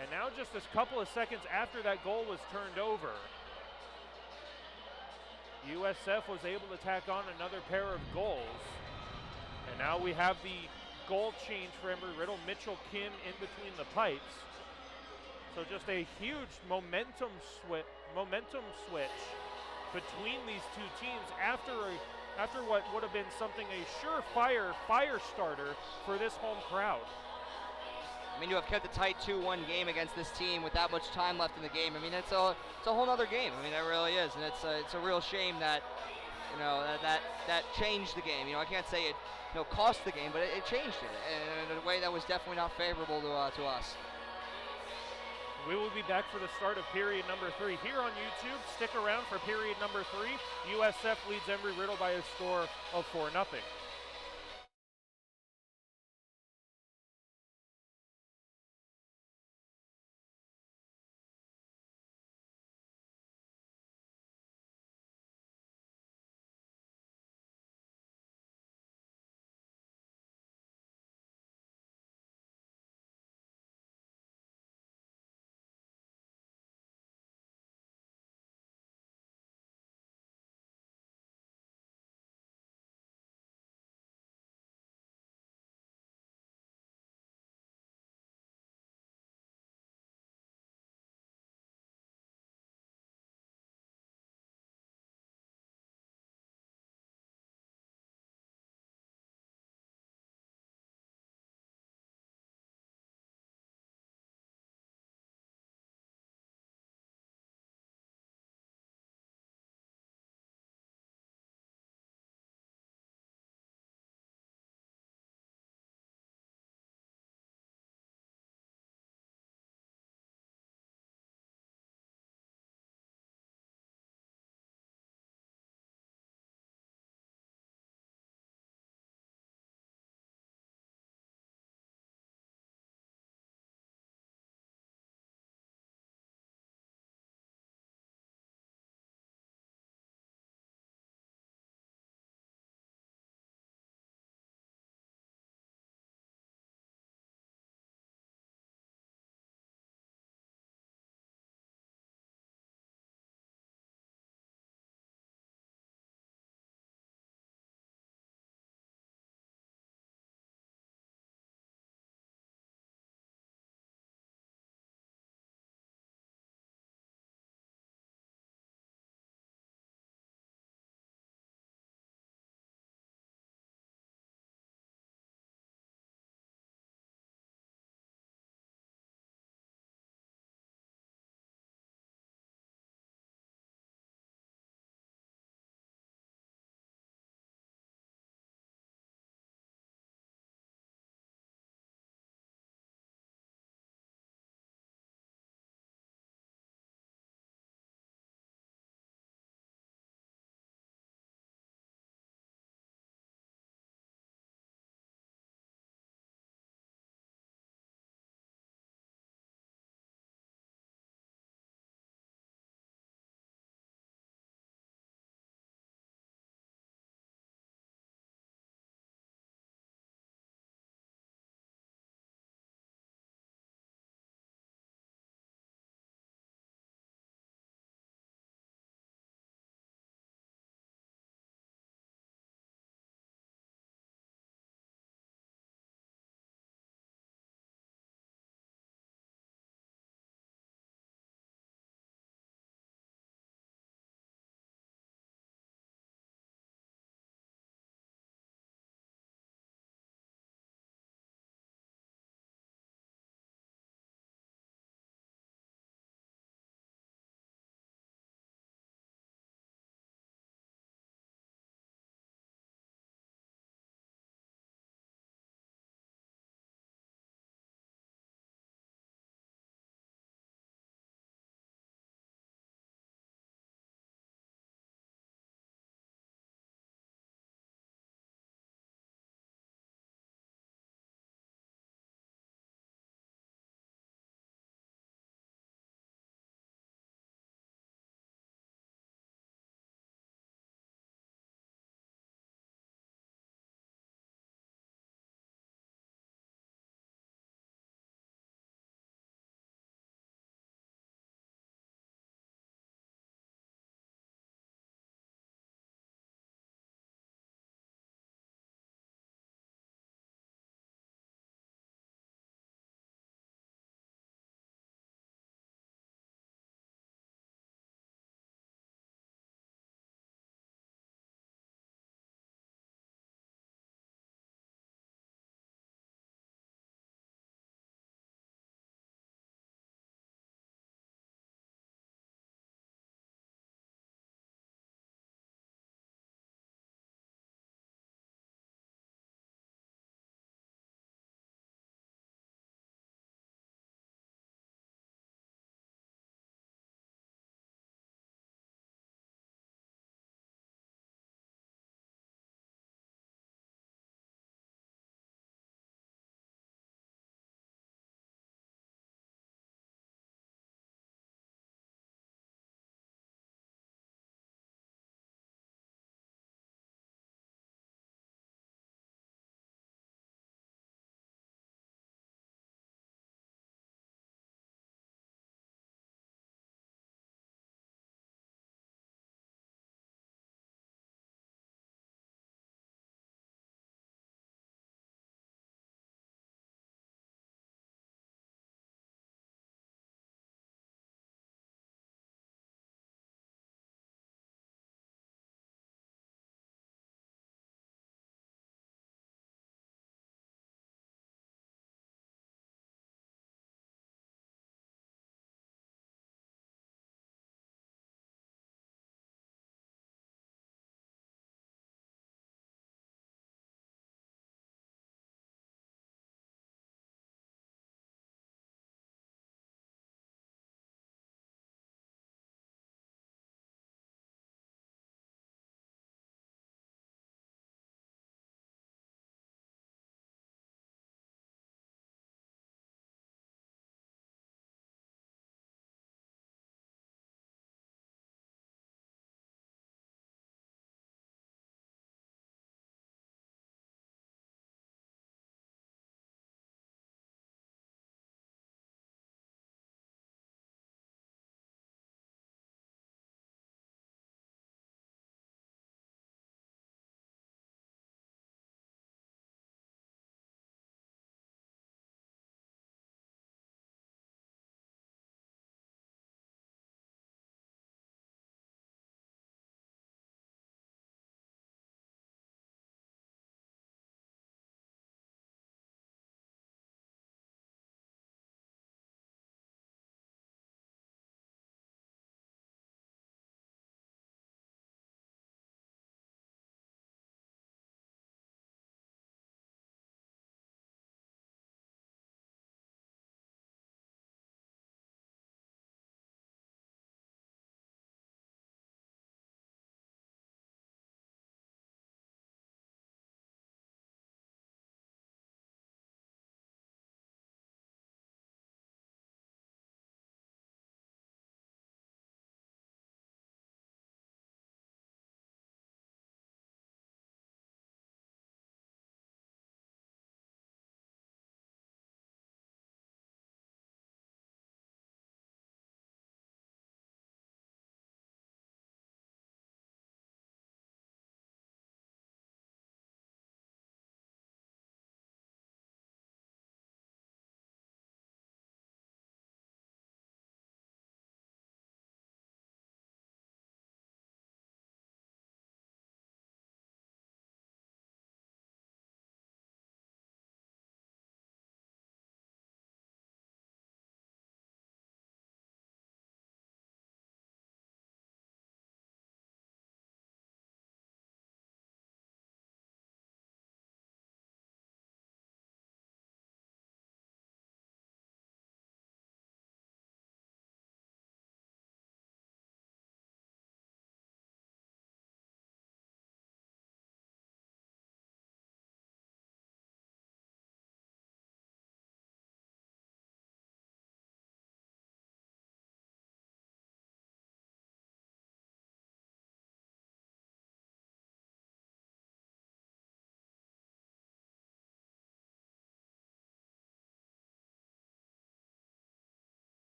And now just a couple of seconds after that goal was turned over, USF was able to tack on another pair of goals. And now we have the goal change for Embry-Riddle. Mitchell Kim in between the pipes. So just a huge momentum switch between these two teams after what would have been something a surefire fire starter for this home crowd. I mean, to have kept a tight 2-1 game against this team with that much time left in the game, I mean, it's a whole other game. I mean, it really is, and it's a real shame that, you know, that changed the game. You know, I can't say it, you know, cost the game, but it changed it in a way that was definitely not favorable to us. We will be back for the start of period number 3 here on YouTube. Stick around for period number 3. USF leads Embry-Riddle by a score of 4-0.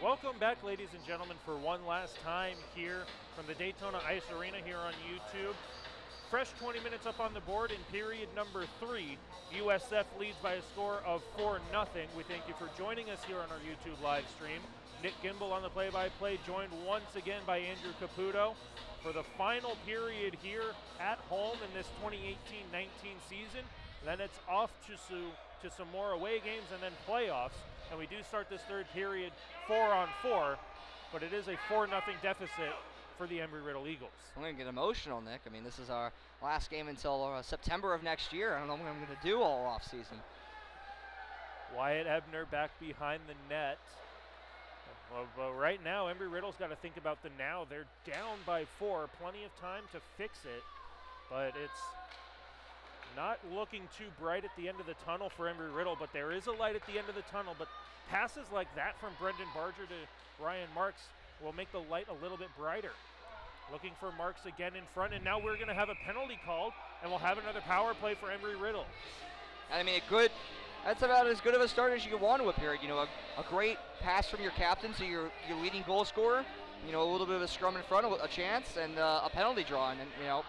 Welcome back, ladies and gentlemen, for one last time here from the Daytona Ice Arena here on YouTube. Fresh 20 minutes up on the board in period number 3. USF leads by a score of 4-0. We thank you for joining us here on our YouTube live stream. Nick Gimbel on the play-by-play, joined once again by Andrew Caputo for the final period here at home in this 2018-19 season. Then it's off to some more away games and then playoffs. And we do start this third period 4-on-4, but it is a 4-0 deficit for the Embry-Riddle Eagles. I'm going to get emotional, Nick. I mean, this is our last game until September of next year. I don't know what I'm going to do all off season. Wyatt Ebner back behind the net. Well, right now, Embry-Riddle's got to think about the now. They're down by 4, plenty of time to fix it, but it's not looking too bright at the end of the tunnel for Embry-Riddle, but there is a light at the end of the tunnel. But passes like that from Brendan Barger to Ryan Marks will make the light a little bit brighter. Looking for Marks again in front, and now we're going to have a penalty called, and we'll have another power play for Embry-Riddle. I mean, that's about as good of a start as you can want to a period. You know, a great pass from your captain, so your leading goal scorer. You know, a little bit of a scrum in front, a chance, and a penalty draw, and you know,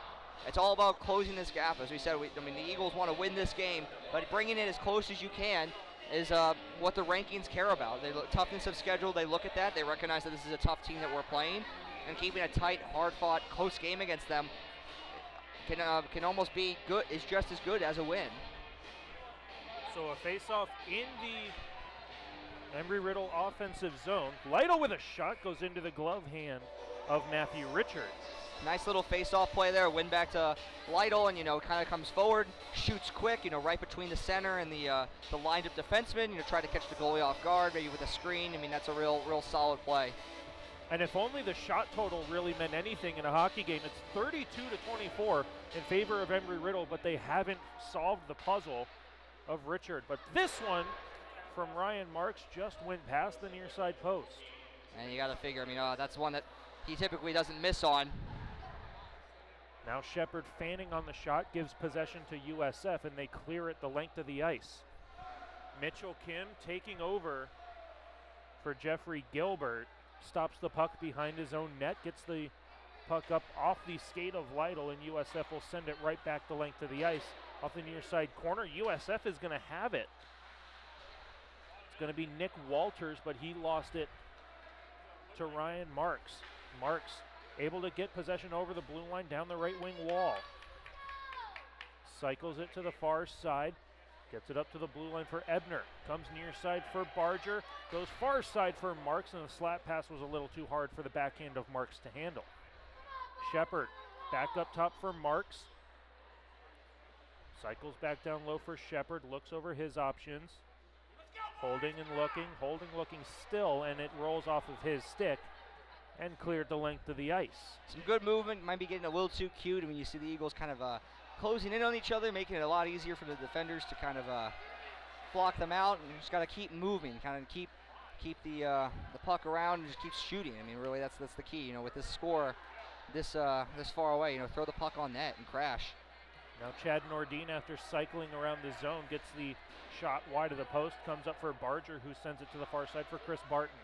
it's all about closing this gap. As we said, I mean, the Eagles want to win this game, but bringing it as close as you can is what the rankings care about. They look toughness of schedule. They look at that. They recognize that this is a tough team that we're playing, and keeping a tight, hard-fought, close game against them can almost be good. Is just as good as a win. So a face-off in the Embry-Riddle offensive zone. Lytle with a shot goes into the glove hand of Matthew Richards. Nice little face-off play there. Win back to Lytle, and you know, kind of comes forward, shoots quick. You know, right between the center and the lined-up defenseman. You know, try to catch the goalie off guard, maybe with a screen. I mean, that's a real solid play. And if only the shot total really meant anything in a hockey game, it's 32-24 in favor of Embry-Riddle, but they haven't solved the puzzle of Richard. But this one from Ryan Marks just went past the near side post. And you got to figure, I mean, that's one that he typically doesn't miss on. Now Shepard fanning on the shot, gives possession to USF, and they clear it the length of the ice. Mitchell Kim taking over for Jeffrey Gilbert, stops the puck behind his own net, gets the puck up off the skate of Lytle, and USF will send it right back the length of the ice. Off the near side corner, USF is going to have it. It's going to be Nick Walters, but he lost it to Ryan Marks. Marks able to get possession over the blue line down the right wing wall. Cycles it to the far side. Gets it up to the blue line for Ebner. Comes near side for Barger. Goes far side for Marks, and the slap pass was a little too hard for the backhand of Marks to handle. Shepard back up top for Marks. Cycles back down low for Shepard. Looks over his options. Holding and looking still, and it rolls off of his stick and cleared the length of the ice. Some good movement, might be getting a little too cute. I mean, you see the Eagles kind of closing in on each other, making it a lot easier for the defenders to kind of block them out, and you just got to keep moving, kind of keep the puck around and just keep shooting. I mean, really, that's the key. You know, with this score this far away, you know, throw the puck on net and crash. Now Chad Nordine, after cycling around the zone, gets the shot wide of the post, comes up for Barger, who sends it to the far side for Chris Barton.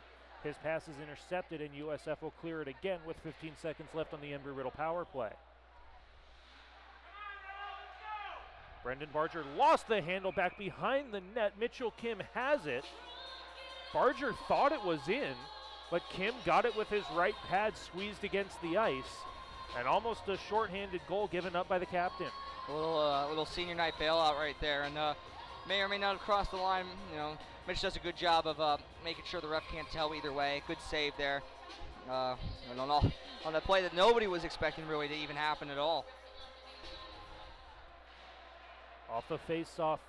His pass is intercepted, and USF will clear it again with 15 seconds left on the Embry-Riddle power play. Brendan Barger lost the handle back behind the net. Mitchell Kim has it. Barger thought it was in, but Kim got it with his right pad squeezed against the ice, and almost a shorthanded goal given up by the captain. A little senior night bailout right there, and may or may not have crossed the line. You know, Mitch does a good job of making sure the ref can't tell either way. Good save there. And on a play that nobody was expecting really to even happen at all. Off the face-off,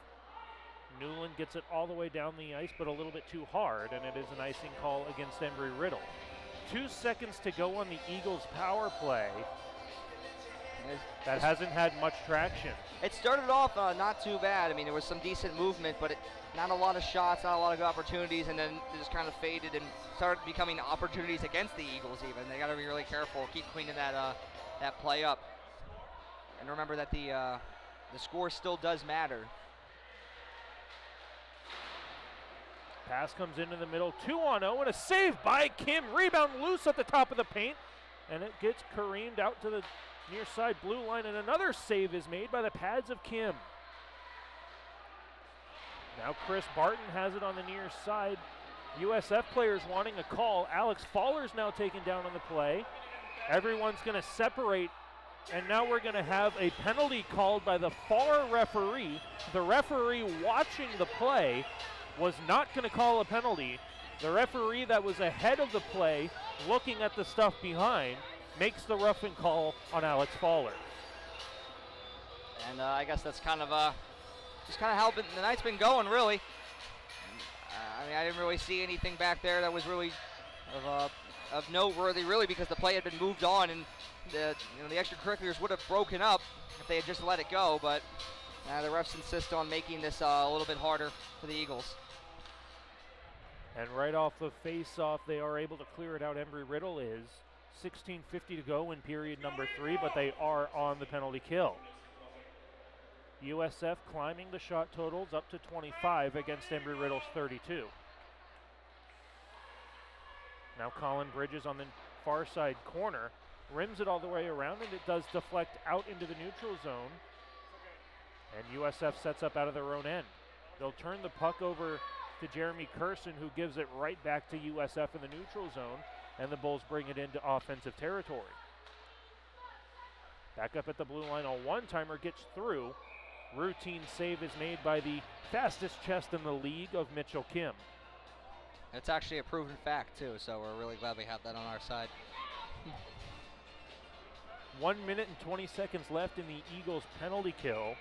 Newland gets it all the way down the ice, but a little bit too hard, and it is an icing call against Embry-Riddle. 2 seconds to go on the Eagles' power play. That hasn't had much traction. It started off not too bad. I mean, there was some decent movement, but not a lot of shots, not a lot of good opportunities, and then it just kind of faded and started becoming opportunities against the Eagles even. They got to be really careful, keep cleaning that play up. And remember that the score still does matter. Pass comes into the middle, 2-on-0, and a save by Kim. Rebound loose at the top of the paint, and it gets careened out to the near side blue line, and another save is made by the pads of Kim. Now Chris Barton has it on the near side. USF players wanting a call. Alex Faller's now taken down on the play. Everyone's going to separate, and now we're going to have a penalty called by the far referee. The referee watching the play was not going to call a penalty. The referee that was ahead of the play, looking at the stuff behind, makes the roughing call on Alex Faller. And I guess that's kind of just kind of how the night's been going, really. I mean, I didn't really see anything back there that was really of noteworthy, really, because the play had been moved on, and the extracurriculars would have broken up if they had just let it go. But the refs insist on making this a little bit harder for the Eagles. And right off the face-off, they are able to clear it out. Embry-Riddle is 16:50 to go in period number 3, but they are on the penalty kill. USF climbing the shot totals up to 25 against Embry-Riddle's 32. Now Colin Bridges on the far side corner, rims it all the way around, and it does deflect out into the neutral zone. And USF sets up out of their own end. They'll turn the puck over to Jeremy Curson, who gives it right back to USF in the neutral zone, and the Bulls bring it into offensive territory. Back up at the blue line, a one-timer gets through. Routine save is made by the fastest chest in the league of Mitchell Kim. It's actually a proven fact, too, so we're really glad we have that on our side. 1 minute and 20 seconds left in the Eagles' penalty kill.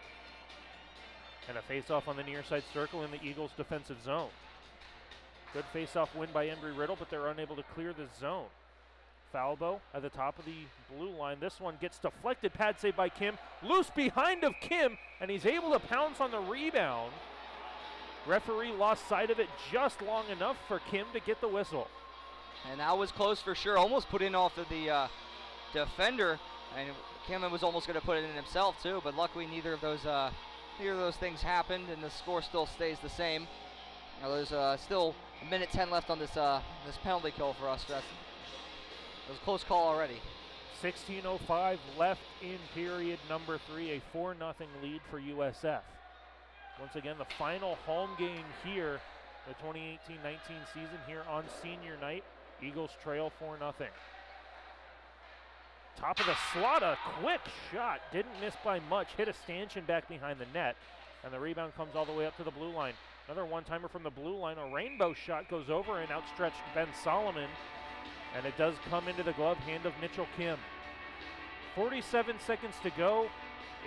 And a face-off on the near side circle in the Eagles' defensive zone. Good face-off win by Embry-Riddle, but they're unable to clear the zone. Falbo at the top of the blue line. This one gets deflected. Pad save by Kim. Loose behind of Kim, and he's able to pounce on the rebound. Referee lost sight of it just long enough for Kim to get the whistle. And that was close for sure. Almost put in off of the defender, and Kim was almost going to put it in himself too, but luckily neither of those things happened, and the score still stays the same. Now there's still 1:10 left on this penalty kill for us. It was a close call already. 16:05 left in period number 3, a 4-0 lead for USF. Once again, the final home game here, the 2018-19 season here on senior night. Eagles trail 4-0. Top of the slot, a quick shot, didn't miss by much, hit a stanchion back behind the net, and the rebound comes all the way up to the blue line. Another one-timer from the blue line, a rainbow shot goes over and outstretched Ben Solomon, and it does come into the glove hand of Mitchell Kim. 47 seconds to go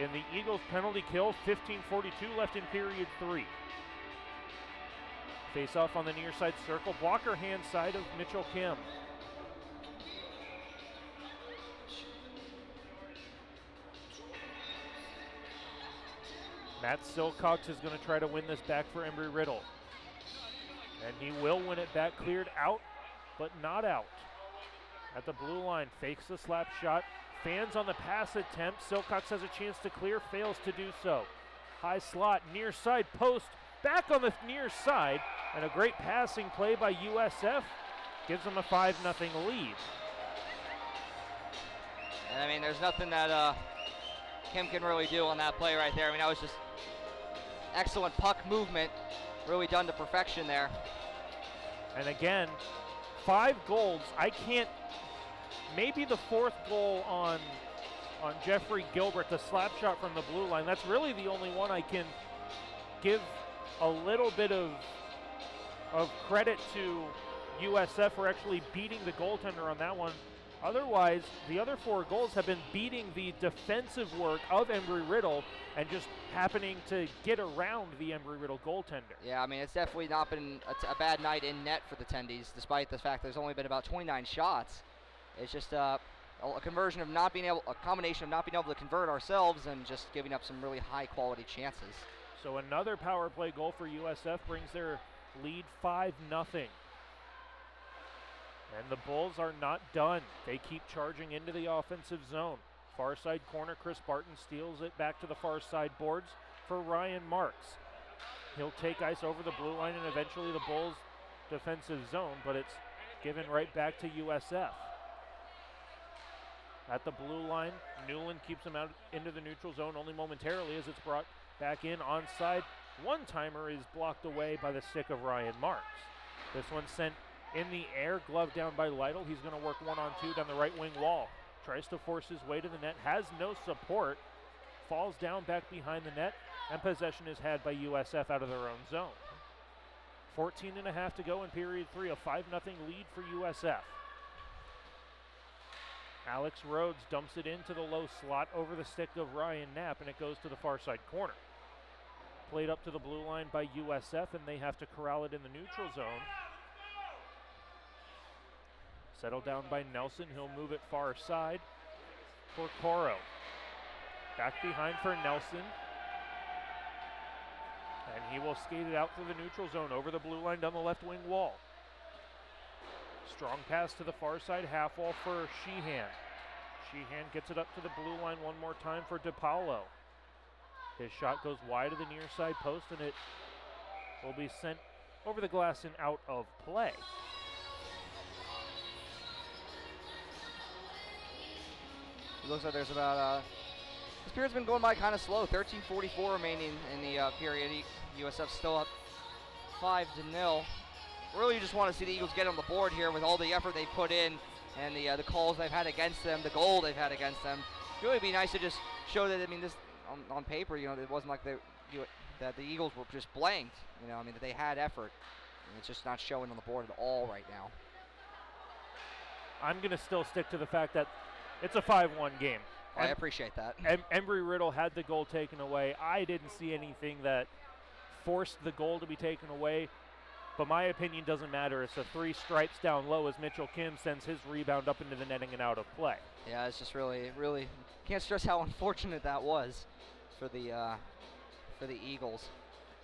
in the Eagles penalty kill, 15:42 left in period 3. Face off on the near side circle, blocker hand side of Mitchell Kim. Matt Silcox is going to try to win this back for Embry-Riddle. And he will win it back, cleared out, but not out. At the blue line, fakes the slap shot, fans on the pass attempt. Silcox has a chance to clear, fails to do so. High slot, near side post, back on the near side, and a great passing play by USF gives them a 5-0 lead. And I mean, there's nothing that Kim can really do on that play right there. I mean, that was just excellent puck movement, really done to perfection there. And again, 5 goals. I can't, maybe the 4th goal on Jeffrey Gilbert, the slap shot from the blue line. That's really the only one I can give a little bit of credit to USF for actually beating the goaltender on that one. Otherwise, the other 4 goals have been beating the defensive work of Embry-Riddle and just happening to get around the Embry-Riddle goaltender. Yeah, I mean, it's definitely not been a bad night in net for the Tendies, despite the fact there's only been about 29 shots. It's just a conversion of not being able, a combination of not being able to convert ourselves and just giving up some really high quality chances. So another power play goal for USF brings their lead 5-0. And the Bulls are not done. They keep charging into the offensive zone. Far side corner, Chris Barton steals it back to the far side boards for Ryan Marks. He'll take ice over the blue line, and eventually the Bulls defensive zone, but it's given right back to USF. At the blue line, Newland keeps him out into the neutral zone only momentarily as it's brought back in onside. One-timer is blocked away by the stick of Ryan Marks. This one sent in the air, glove down by Lytle. He's going to work 1-on-2 down the right wing wall. Tries to force his way to the net, has no support, falls down back behind the net, and possession is had by USF out of their own zone. 14.5 to go in period 3, a 5-0 lead for USF. Alex Rhodes dumps it into the low slot over the stick of Ryan Knapp, and it goes to the far side corner. Played up to the blue line by USF, and they have to corral it in the neutral zone. Settled down by Nelson. He'll move it far side for Coro. Back behind for Nelson. And he will skate it out through the neutral zone over the blue line down the left wing wall. Strong pass to the far side half wall for Sheehan. Sheehan gets it up to the blue line one more time for DePaulo. His shot goes wide of the near side post, and it will be sent over the glass and out of play. It looks like there's about, this period's been going by kind of slow. 13:44 remaining in the period. USF still up 5-0. Really, you just want to see the Eagles get on the board here with all the effort they put in and the calls they've had against them, the goal they've had against them. It really be nice to just show that, I mean, this on paper, you know, it wasn't like that the Eagles were just blanked. You know, I mean, that they had effort. And it's just not showing on the board at all right now. I'm going to still stick to the fact that it's a 5-1 game. I appreciate that. Embry-Riddle had the goal taken away. I didn't see anything that forced the goal to be taken away. But my opinion doesn't matter. It's a 3 stripes down low as Mitchell Kim sends his rebound up into the netting and out of play. Yeah, it's just really can't stress how unfortunate that was for the Eagles.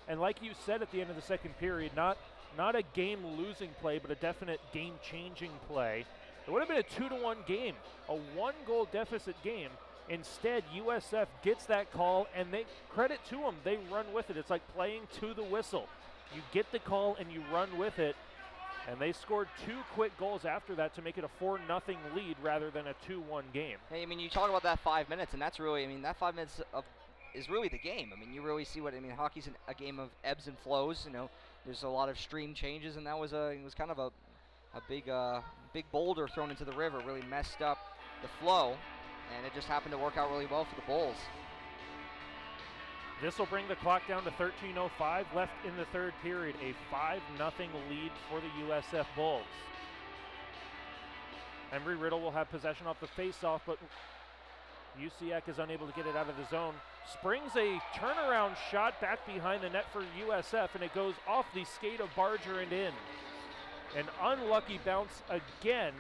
And like you said at the end of the second period, not a game-losing play, but a definite game-changing play. It would have been a 2-1 game, a 1-goal deficit game. Instead, USF gets that call, and they credit to them. They run with it. It's like playing to the whistle. You get the call and you run with it, and they scored 2 quick goals after that to make it a 4-0 lead rather than a 2-1 game. Hey, I mean, you talk about that 5 minutes, and that's really, I mean, that 5 minutes is really the game. I mean, you really see what, I mean, hockey's a game of ebbs and flows. You know, there's a lot of stream changes, and that was it was kind of a big boulder thrown into the river, really messed up the flow, and it just happened to work out really well for the Bulls. This will bring the clock down to 13:05 left in the third period. A 5-0 lead for the USF Bulls. Embry-Riddle will have possession off the face-off, but UCF is unable to get it out of the zone. Springs a turnaround shot back behind the net for USF, and it goes off the skate of Barger and in. An unlucky bounce again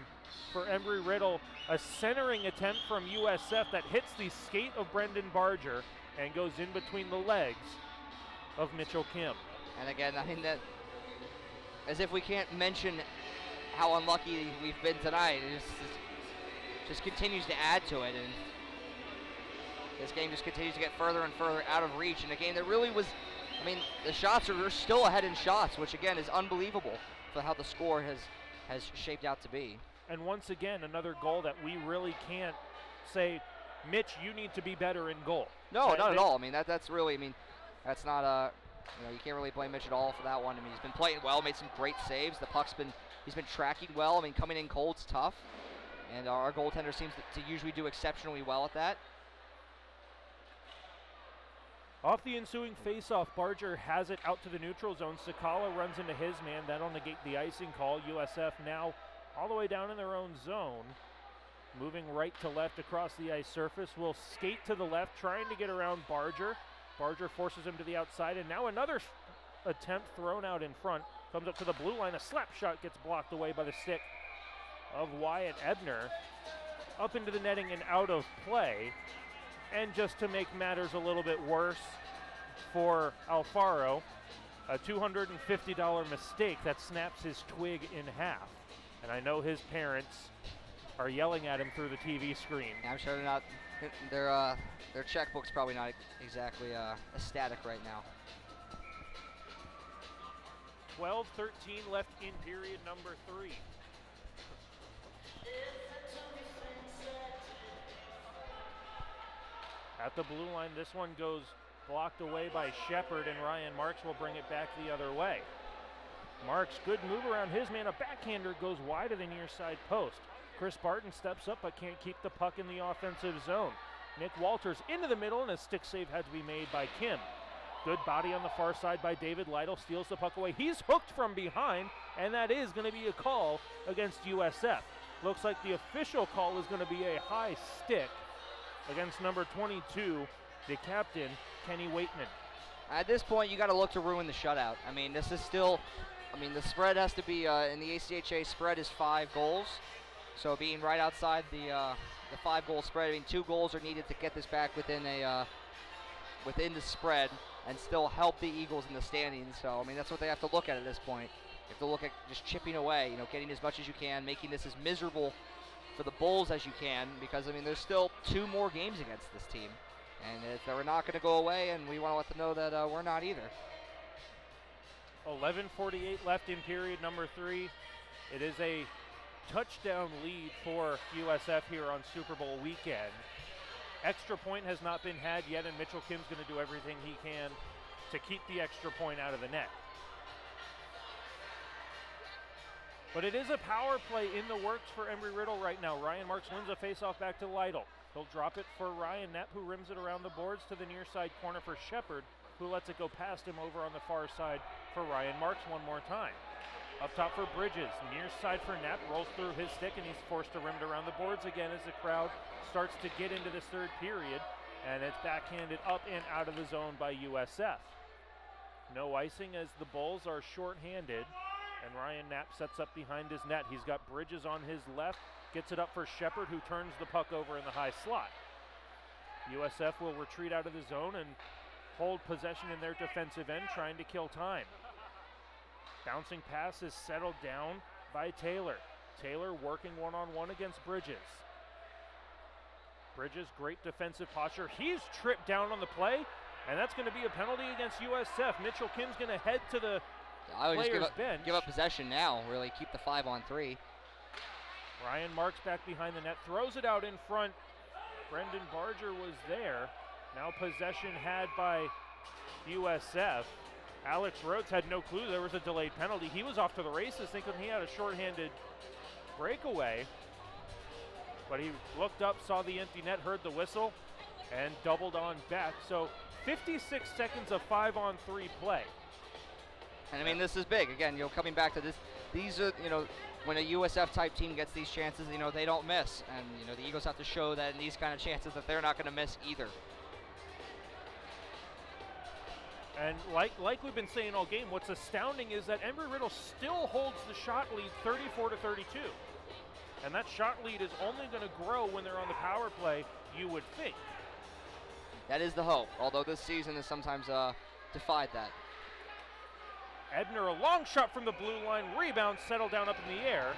for Embry-Riddle. A centering attempt from USF that hits the skate of Brendan Barger and goes in between the legs of Mitchell Kim. And again, I mean, that as if we can't mention how unlucky we've been tonight. It just continues to add to it, and this game just continues to get further and further out of reach. And a game that really was, I mean, the shots are still ahead in shots, which again is unbelievable for how the score has shaped out to be. And once again, another goal that we really can't say, Mitch, you need to be better in goal. No, not at all. I mean, that's really, I mean, that's not you know, you can't really blame Mitch at all for that one. I mean, he's been playing well, made some great saves. The puck's he's been tracking well. I mean, coming in cold's tough, and our goaltender seems to usually do exceptionally well at that. Off the ensuing faceoff, Barger has it out to the neutral zone. Sakala runs into his man. That'll negate the icing call. USF now all the way down in their own zone. Moving right to left across the ice surface. Will skate to the left, trying to get around Barger. Barger forces him to the outside, and now another attempt thrown out in front. Comes up to the blue line. A slap shot gets blocked away by the stick of Wyatt Ebner. Up into the netting and out of play. And just to make matters a little bit worse for Alfaro, a $250 mistake that snaps his twig in half. And I know his parents are yelling at him through the TV screen. Yeah, I'm sure they're not. Their checkbook's probably not exactly ecstatic right now. 12-13 left in period number 3. At the blue line, this one goes blocked away by Shepard, and Ryan Marks will bring it back the other way. Marks, good move around his man. A backhander goes wide of the near side post. Chris Barton steps up but can't keep the puck in the offensive zone. Nick Walters into the middle, and a stick save had to be made by Kim. Good body on the far side by David Lytle, steals the puck away. He's hooked from behind, and that is going to be a call against USF. Looks like the official call is going to be a high stick against number 22, the captain, Kenny Waitman. At this point, you got to look to ruin the shutout. I mean, this is still, the spread has to be, in the ACHA spread is 5 goals. So being right outside the 5-goal spread, 2 goals are needed to get this back within the spread and still help the Eagles in the standings. So, that's what they have to look at this point. You have to look at just chipping away, getting as much as you can, making this as miserable for the Bulls as you can, because, there's still 2 more games against this team. And if they're not going to go away, and we want to let them know that we're not either. 11:48 left in period number 3. It is a touchdown lead for USF here on Super Bowl weekend. Extra point has not been had yet, and Mitchell Kim's going to do everything he can to keep the extra point out of the net. But it is a power play in the works for Embry-Riddle right now. Ryan Marks wins a faceoff back to Lytle. He'll drop it for Ryan Knapp, who rims it around the boards to the near side corner for Shepard, who lets it go past him over on the far side for Ryan Marks one more time. Up top for Bridges, near side for Knapp, rolls through his stick, and he's forced to rim it around the boards again as the crowd starts to get into this third period, and it's backhanded up and out of the zone by USF. No icing as the Bulls are shorthanded, and Ryan Knapp sets up behind his net. He's got Bridges on his left, gets it up for Shepard, who turns the puck over in the high slot. USF will retreat out of the zone and hold possession in their defensive end, trying to kill time. Bouncing pass is settled down by Taylor. Taylor working one-on-one against Bridges. Bridges, great defensive posture. He's tripped down on the play, and that's going to be a penalty against USF. Mitchell Kim's going to head to the players' bench. Give up possession now, really keep the 5-on-3. Ryan Marks back behind the net, throws it out in front. Brendan Barger was there. Now possession had by USF. Alex Rhodes had no clue there was a delayed penalty. He was off to the races thinking he had a shorthanded breakaway. But he looked up, saw the empty net, heard the whistle, and doubled on back. So 56 seconds of 5-on-3 play. And this is big. Again, coming back to this, these are, when a USF type team gets these chances, they don't miss. And, the Eagles have to show that in these kind of chances that they're not going to miss either. And like we've been saying all game, what's astounding is that Embry-Riddle still holds the shot lead 34-32. And that shot lead is only going to grow when they're on the power play, you would think. That is the hope, although this season has sometimes defied that. Ebner, a long shot from the blue line, rebound, settled down up in the air.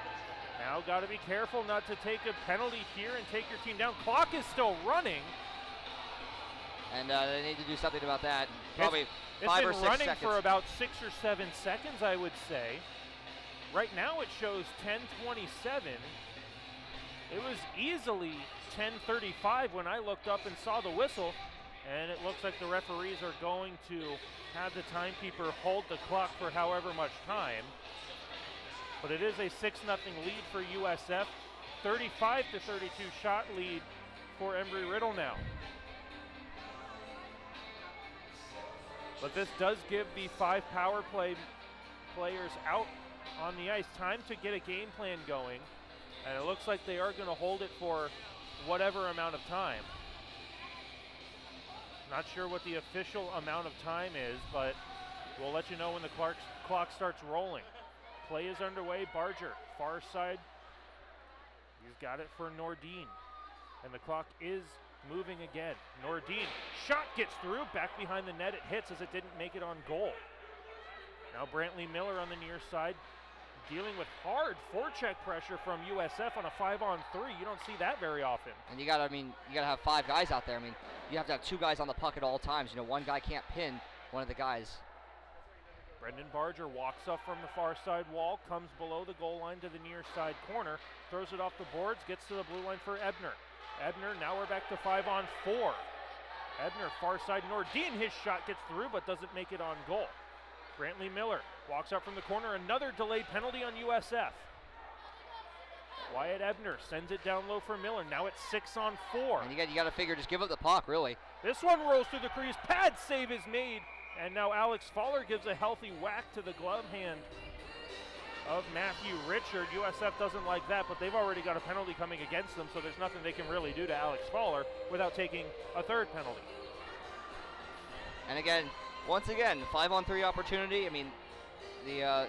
Now got to be careful not to take a penalty here and take your team down. Clock is still running. And they need to do something about that. Probably it's 5 or 6 seconds. It's been running for about 6 or 7 seconds, I would say. Right now it shows 10:27. It was easily 10:35 when I looked up and saw the whistle. And it looks like the referees are going to have the timekeeper hold the clock for however much time. But it is a 6-0 lead for USF. 35-32 shot lead for Embry-Riddle now. But this does give the 5 power play players out on the ice time to get a game plan going. And it looks like they are going to hold it for whatever amount of time. Not sure what the official amount of time is, but we'll let you know when the clock starts rolling. Play is underway. Barger, far side. He's got it for Nordin. And the clock is moving again. Nordin, shot gets through, back behind the net. It hits as it didn't make it on goal. Now Brantley Miller on the near side, dealing with hard forecheck pressure from USF on a 5-on-3. You don't see that very often. And you gotta have 5 guys out there. You have to have 2 guys on the puck at all times. One guy can't pin one of the guys. Brendan Barger walks up from the far side wall, comes below the goal line to the near side corner, throws it off the boards, gets to the blue line for Ebner. Ebner, now we're back to 5-on-4. Ebner, far side Nordin, his shot gets through but doesn't make it on goal. Brantley Miller walks up from the corner, another delayed penalty on USF. Wyatt Ebner sends it down low for Miller, now it's 6-on-4. And you got to figure, just give up the puck, really. This one rolls through the crease, pad save is made, and now Alex Faller gives a healthy whack to the glove hand of Matthew Richard. USF doesn't like that, but they've already got a penalty coming against them, so there's nothing they can really do to Alex Faller without taking a third penalty. And again, once again, 5-on-3 opportunity. I mean,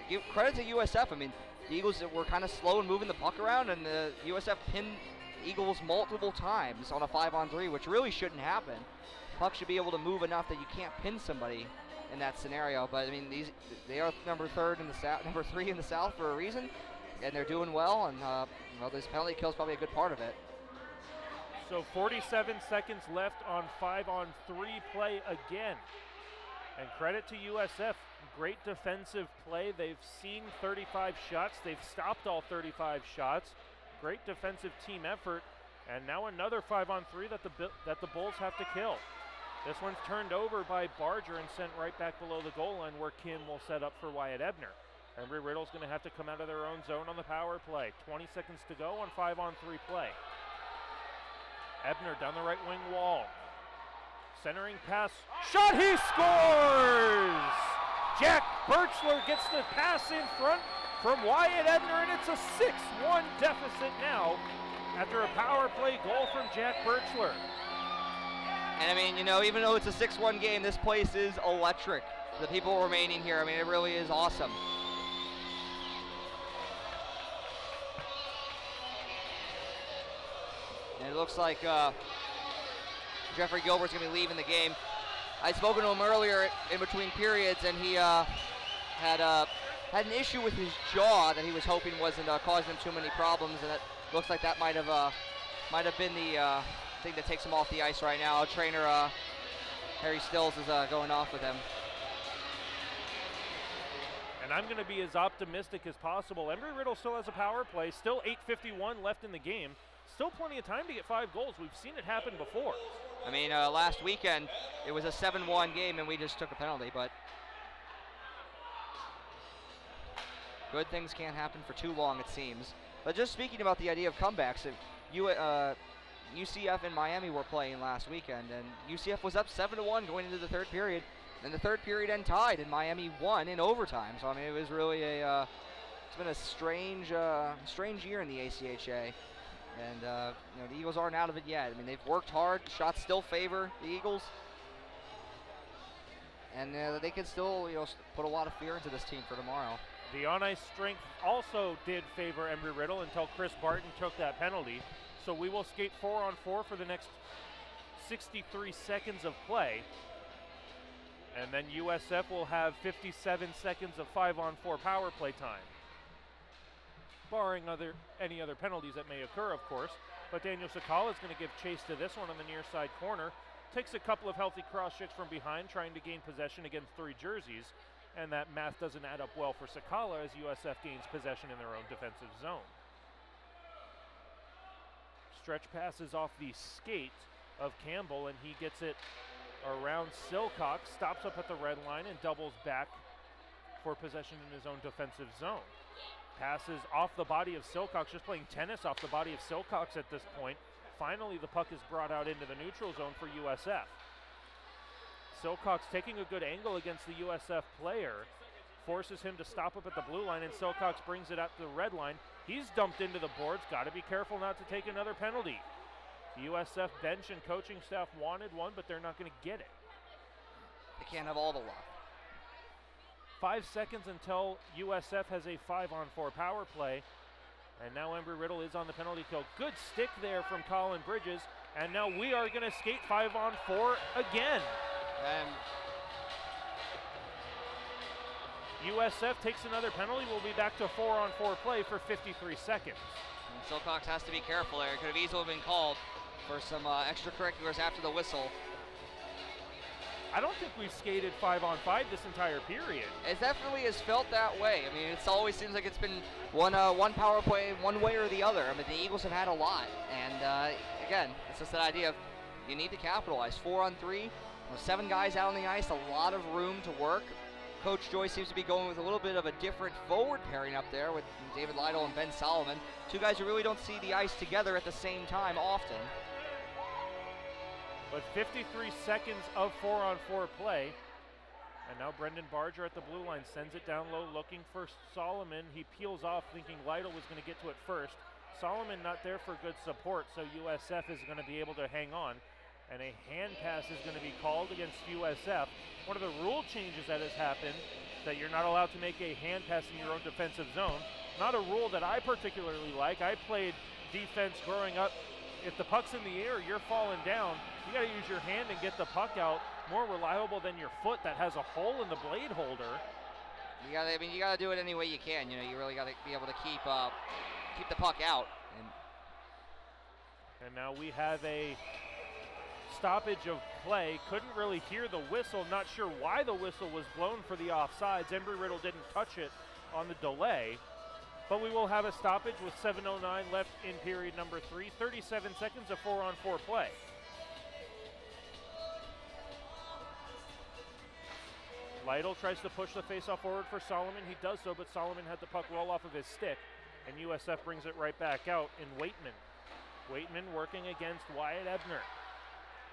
give credit to USF. I mean, the Eagles were kind of slow in moving the puck around, and the USF pinned Eagles multiple times on a 5-on-3, which really shouldn't happen. Puck should be able to move enough that you can't pin somebody in that scenario. But I mean, they are number 3 in the South for a reason, and they're doing well. And well, this penalty kill is probably a good part of it. So 47 seconds left on 5-on-3 play again. And credit to USF, great defensive play. They've seen 35 shots. They've stopped all 35 shots. Great defensive team effort. And now another 5-on-3 that the Bulls have to kill. This one's turned over by Barger and sent right back below the goal line where Kim will set up for Wyatt Ebner. Embry-Riddle's going to have to come out of their own zone on the power play. 20 seconds to go on 5-on-3 play. Ebner down the right wing wall. Centering pass, shot, he scores! Jack Birchler gets the pass in front from Wyatt Ebner, and it's a 6-1 deficit now after a power play goal from Jack Birchler. And I mean, you know, even though it's a 6-1 game, this place is electric. The people remaining here, I mean, it really is awesome. And it looks like Jeffrey Gilbert's going to be leaving the game. I'd spoken to him earlier in between periods, and he had an issue with his jaw that he was hoping wasn't causing him too many problems, and it looks like that might have been the thing that takes him off the ice right now. Trainer Harry Stills is going off with him. And I'm going to be as optimistic as possible. Embry-Riddle still has a power play, still 8:51 left in the game. Still plenty of time to get 5 goals. We've seen it happen before. I mean, last weekend it was a 7-1 game and we just took a penalty, but good things can't happen for too long, it seems. But just speaking about the idea of comebacks, UCF and Miami were playing last weekend, and UCF was up 7-1 going into the third period. Then the third period end tied, and Miami won in overtime. So I mean, it was really it's been a strange year in the ACHA. And you know, the Eagles aren't out of it yet. I mean, they've worked hard. Shots still favor the Eagles, and they can still, you know, put a lot of fear into this team for tomorrow. The on-ice strength also did favor Embry-Riddle until Chris Barton took that penalty. So we will skate 4-on-4 for the next 63 seconds of play, and then USF will have 57 seconds of 5-on-4 power play time, barring any other penalties that may occur, of course. But Daniel Sakala is going to give chase to this one on the near side corner. Takes a couple of healthy cross checks from behind, trying to gain possession against 3 jerseys. And that math doesn't add up well for Sakala as USF gains possession in their own defensive zone. Stretch passes off the skate of Campbell, and he gets it around Silcox, stops up at the red line, and doubles back for possession in his own defensive zone. Passes off the body of Silcox, just playing tennis off the body of Silcox at this point. Finally, the puck is brought out into the neutral zone for USF. Silcox taking a good angle against the USF player, forces him to stop up at the blue line, and Silcox brings it out to the red line. He's dumped into the boards. Got to be careful not to take another penalty. The USF bench and coaching staff wanted one, but they're not going to get it. They can't have all the luck. 5 seconds until USF has a 5-on-4 power play. And now Embry-Riddle is on the penalty kill. Good stick there from Colin Bridges. And now we are going to skate 5-on-4 again. And USF takes another penalty. We'll be back to 4-on-4 play for 53 seconds. And Silcox has to be careful there. It could have easily been called for some extracurriculars after the whistle. I don't think we've skated 5-on-5 this entire period. It definitely has felt that way. I mean, it always seems like it's been one power play one way or the other. I mean, the Eagles have had a lot, and again, it's just that idea of you need to capitalize. 4-on-3, 7 guys out on the ice, a lot of room to work. Coach Joyce seems to be going with a little bit of a different forward pairing up there with David Lytle and Ben Solomon. 2 guys who really don't see the ice together at the same time often. But 53 seconds of 4-on-4 play. And now Brendan Barger at the blue line sends it down low looking for Solomon. He peels off thinking Lytle was going to get to it first. Solomon not there for good support, so USF is going to be able to hang on. And a hand pass is going to be called against USF. One of the rule changes that has happened, that you're not allowed to make a hand pass in your own defensive zone. Not a rule that I particularly like. I played defense growing up. If the puck's in the air, you're falling down. You got to use your hand and get the puck out. More reliable than your foot that has a hole in the blade holder. You gotta do it any way you can. You know, you really gotta be able to keep the puck out. And now we have a stoppage of play. Couldn't really hear the whistle. Not sure why the whistle was blown for the offsides. Embry-Riddle didn't touch it on the delay. But we will have a stoppage with 7:09 left in period number 3. 37 seconds of 4-on-4 play. Lytle tries to push the faceoff forward for Solomon. He does so, but Solomon had the puck roll off of his stick, and USF brings it right back out in Waitman. Waitman working against Wyatt Ebner.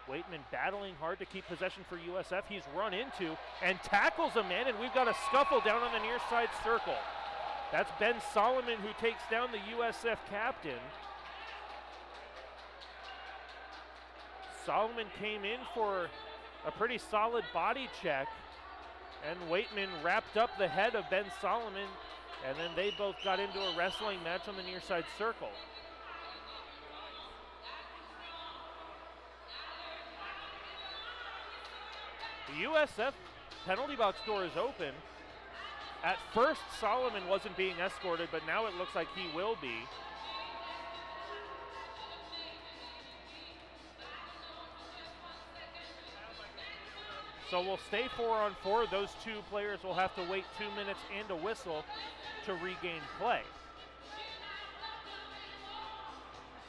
Waitman battling hard to keep possession for USF. He's run into and tackles a man, and we've got a scuffle down on the near side circle. That's Ben Solomon who takes down the USF captain. Solomon came in for a pretty solid body check, and Waitman wrapped up the head of Ben Solomon, and then they both got into a wrestling match on the near side circle. The USF penalty box door is open. At first, Solomon wasn't being escorted, but now it looks like he will be. So we'll stay 4-on-4. Those 2 players will have to wait 2 minutes and a whistle to regain play.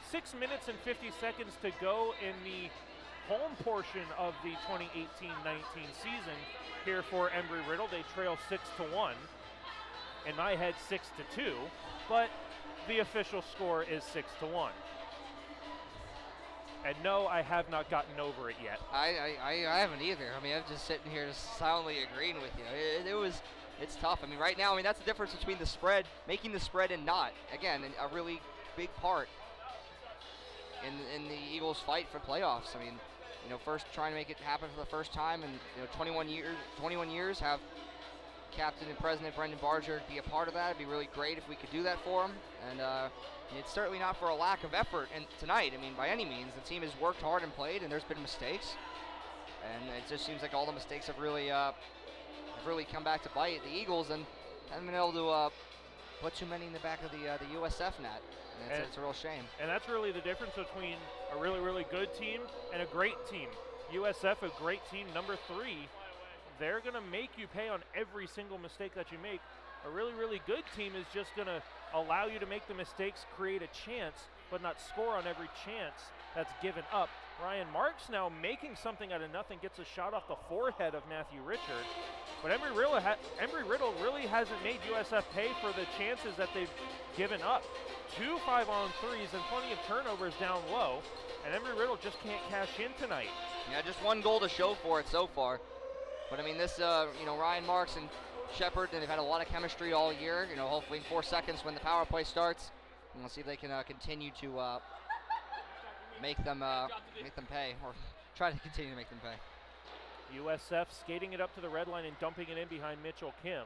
6 minutes and 50 seconds to go in the home portion of the 2018-19 season here for Embry-Riddle. They trail 6-1. In my head, 6-2, but the official score is 6-1. And no, I have not gotten over it yet. I haven't either. I mean, I'm just sitting here just silently agreeing with you. It's tough. I mean, right now, that's the difference between the spread, making the spread and not. Again, a really big part in the Eagles' fight for playoffs. I mean, first trying to make it happen for the first time in 21 years, have Captain and President Brendan Barger be a part of that. It'd be really great if we could do that for him. And it's certainly not for a lack of effort tonight. I mean, by any means, the team has worked hard and played, and there's been mistakes. And it just seems like all the mistakes have really come back to bite the Eagles, and haven't been able to put too many in the back of the USF net. And it's a real shame. And that's really the difference between a really, really good team and a great team. USF, a great team, number 3. They're going to make you pay on every single mistake that you make. A really, really good team is just going to allow you to make the mistakes, create a chance, but not score on every chance that's given up. Ryan Marks now making something out of nothing, gets a shot off the forehead of Matthew Richard. But Embry-Riddle really hasn't made USF pay for the chances that they've given up. 2 5-on-3s and plenty of turnovers down low, and Embry-Riddle just can't cash in tonight. Yeah, just 1 goal to show for it so far. But I mean, this, Ryan Marks and Shepard, and they've had a lot of chemistry all year. Hopefully in 4 seconds when the power play starts, and we'll see if they can continue to make them pay, or try to continue to make them pay. USF skating it up to the red line and dumping it in behind Mitchell Kim.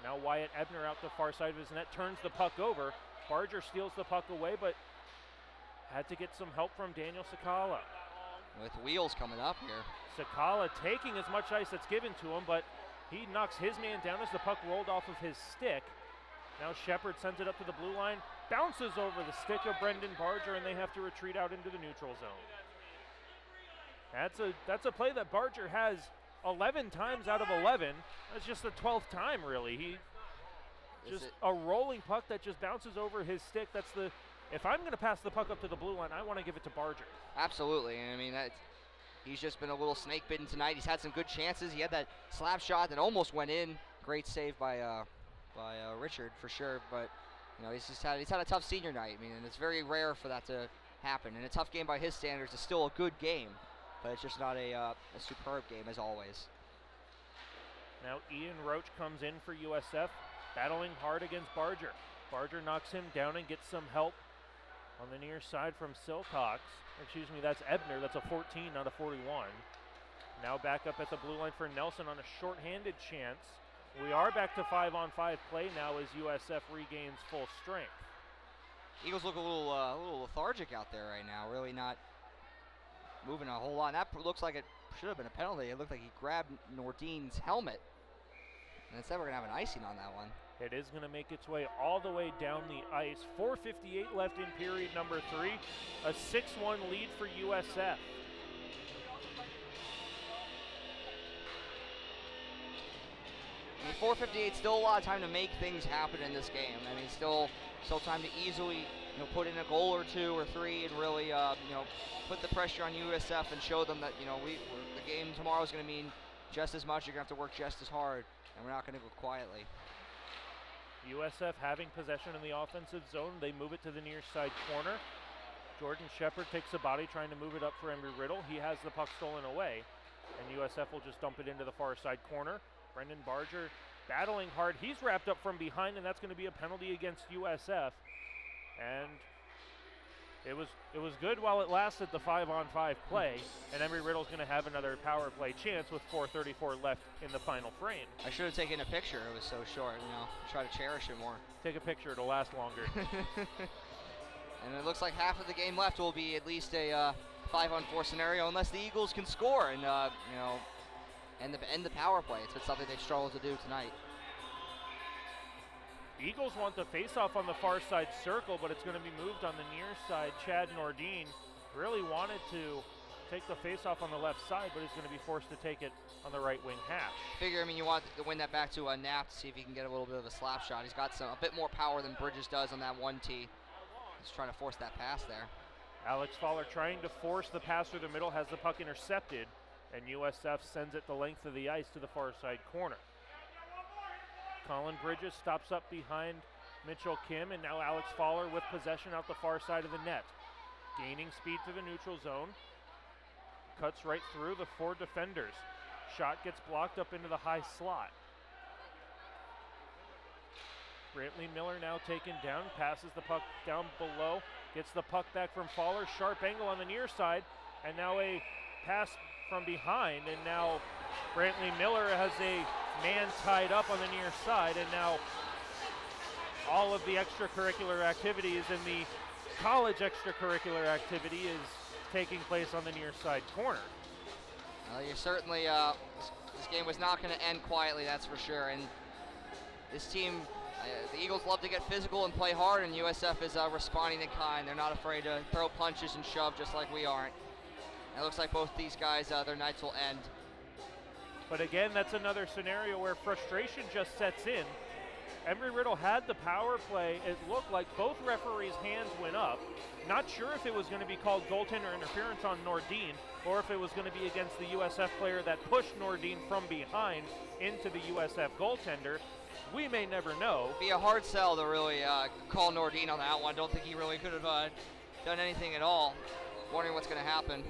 Now Wyatt Ebner out the far side of his net, turns the puck over. Barger steals the puck away, but had to get some help from Daniel Sakala. With wheels coming up here. Sakala taking as much ice that's given to him, but he knocks his man down as the puck rolled off of his stick. Now Shepard sends it up to the blue line, bounces over the stick of Brendan Barger, and they have to retreat out into the neutral zone. That's a play that Barger has 11 times out of 11. That's just the 12th time, really. He just a rolling puck that just bounces over his stick. That's the. If I'm going to pass the puck up to the blue line, I want to give it to Barger. Absolutely, and I mean he's just been a little snake bitten tonight. He's had some good chances. He had that slap shot that almost went in. Great save by Richard for sure. But you know he's had a tough senior night. I mean, and it's very rare for that to happen. And a tough game by his standards is still a good game, but it's just not a superb game as always. Now Ian Roach comes in for USF, battling hard against Barger. Barger knocks him down and gets some help on the near side from Silcox. Excuse me, that's Ebner. That's a 14, not a 41. Now back up at the blue line for Nelson on a shorthanded chance. We are back to 5-on-5 play now as USF regains full strength. Eagles look a little lethargic out there right now, really not moving a whole lot. And that looks like it should have been a penalty. It looked like he grabbed Nordin's helmet. And instead we're going to have an icing on that one. It is going to make its way all the way down the ice. 4:58 left in period number 3. A 6-1 lead for USF. I mean, 4:58, still a lot of time to make things happen in this game. I mean, still time to easily, put in a goal or 2 or 3 and really, put the pressure on USF and show them that, the game tomorrow is going to mean just as much. You're going to have to work just as hard, and we're not going to go quietly. USF having possession in the offensive zone. They move it to the near side corner. Jordan Shepard takes a body trying to move it up for Embry Riddle. He has the puck stolen away, and USF will just dump it into the far side corner. Brendan Barger battling hard. He's wrapped up from behind, and that's going to be a penalty against USF. And it was good while it lasted, the 5-on-5 play, and Embry Riddle's going to have another power play chance with 4:34 left in the final frame. I should have taken a picture. It was so short, try to cherish it more. Take a picture, it'll last longer. And it looks like half of the game left will be at least a 5-on-4 scenario, unless the Eagles can score and end the power play. It's been something they've struggled to do tonight. Eagles want the face-off on the far side circle, but it's going to be moved on the near side. Chad Nordin really wanted to take the face-off on the left side, but he's going to be forced to take it on the right wing hash. You want to win that back to a Knapp to see if he can get a little bit of a slap shot. He's got a bit more power than Bridges does on that 1T. He's trying to force that pass there. Alex Fowler trying to force the pass through the middle, has the puck intercepted, and USF sends it the length of the ice to the far side corner. Colin Bridges stops up behind Mitchell Kim, and now Alex Fowler with possession out the far side of the net. Gaining speed to the neutral zone. Cuts right through the 4 defenders. Shot gets blocked up into the high slot. Brantley Miller now taken down, passes the puck down below, gets the puck back from Fowler, sharp angle on the near side, and now a pass from behind, and now Brantley Miller has a man tied up on the near side, and now all of the extracurricular activities and the college extracurricular activity is taking place on the near side corner. You certainly, this game was not going to end quietly, that's for sure, and this team, the Eagles love to get physical and play hard, and USF is responding in kind. They're not afraid to throw punches and shove just like we aren't. It looks like both these guys, their nights will end. But again, that's another scenario where frustration just sets in. Embry Riddle had the power play. It looked like both referees' hands went up. Not sure if it was going to be called goaltender interference on Nordin or if it was going to be against the USF player that pushed Nordin from behind into the USF goaltender. We may never know. It'd be a hard sell to really call Nordin on that one. Don't think he really could have done anything at all. Wondering what's going to happen.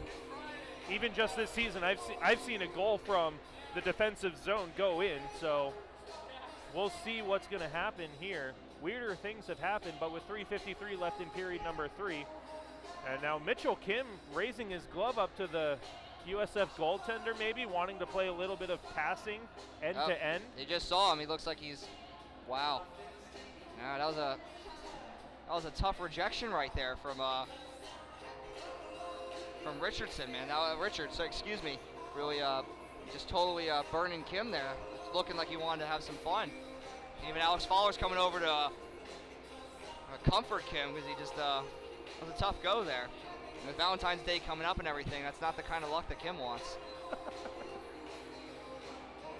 Even just this season, I've seen a goal from the defensive zone go in, so we'll see what's going to happen here. Weirder things have happened, but with 3:53 left in period number 3, and now Mitchell Kim raising his glove up to the USF goaltender, maybe wanting to play a little bit of passing end to end. You just saw him. He looks like he's, wow. No, that was a tough rejection right there from Richardson, man. Excuse me, really just totally burning Kim there. It's looking like he wanted to have some fun. Even Alex Fowler's coming over to comfort Kim because he just it was a tough go there. And with Valentine's Day coming up and everything, that's not the kind of luck that Kim wants.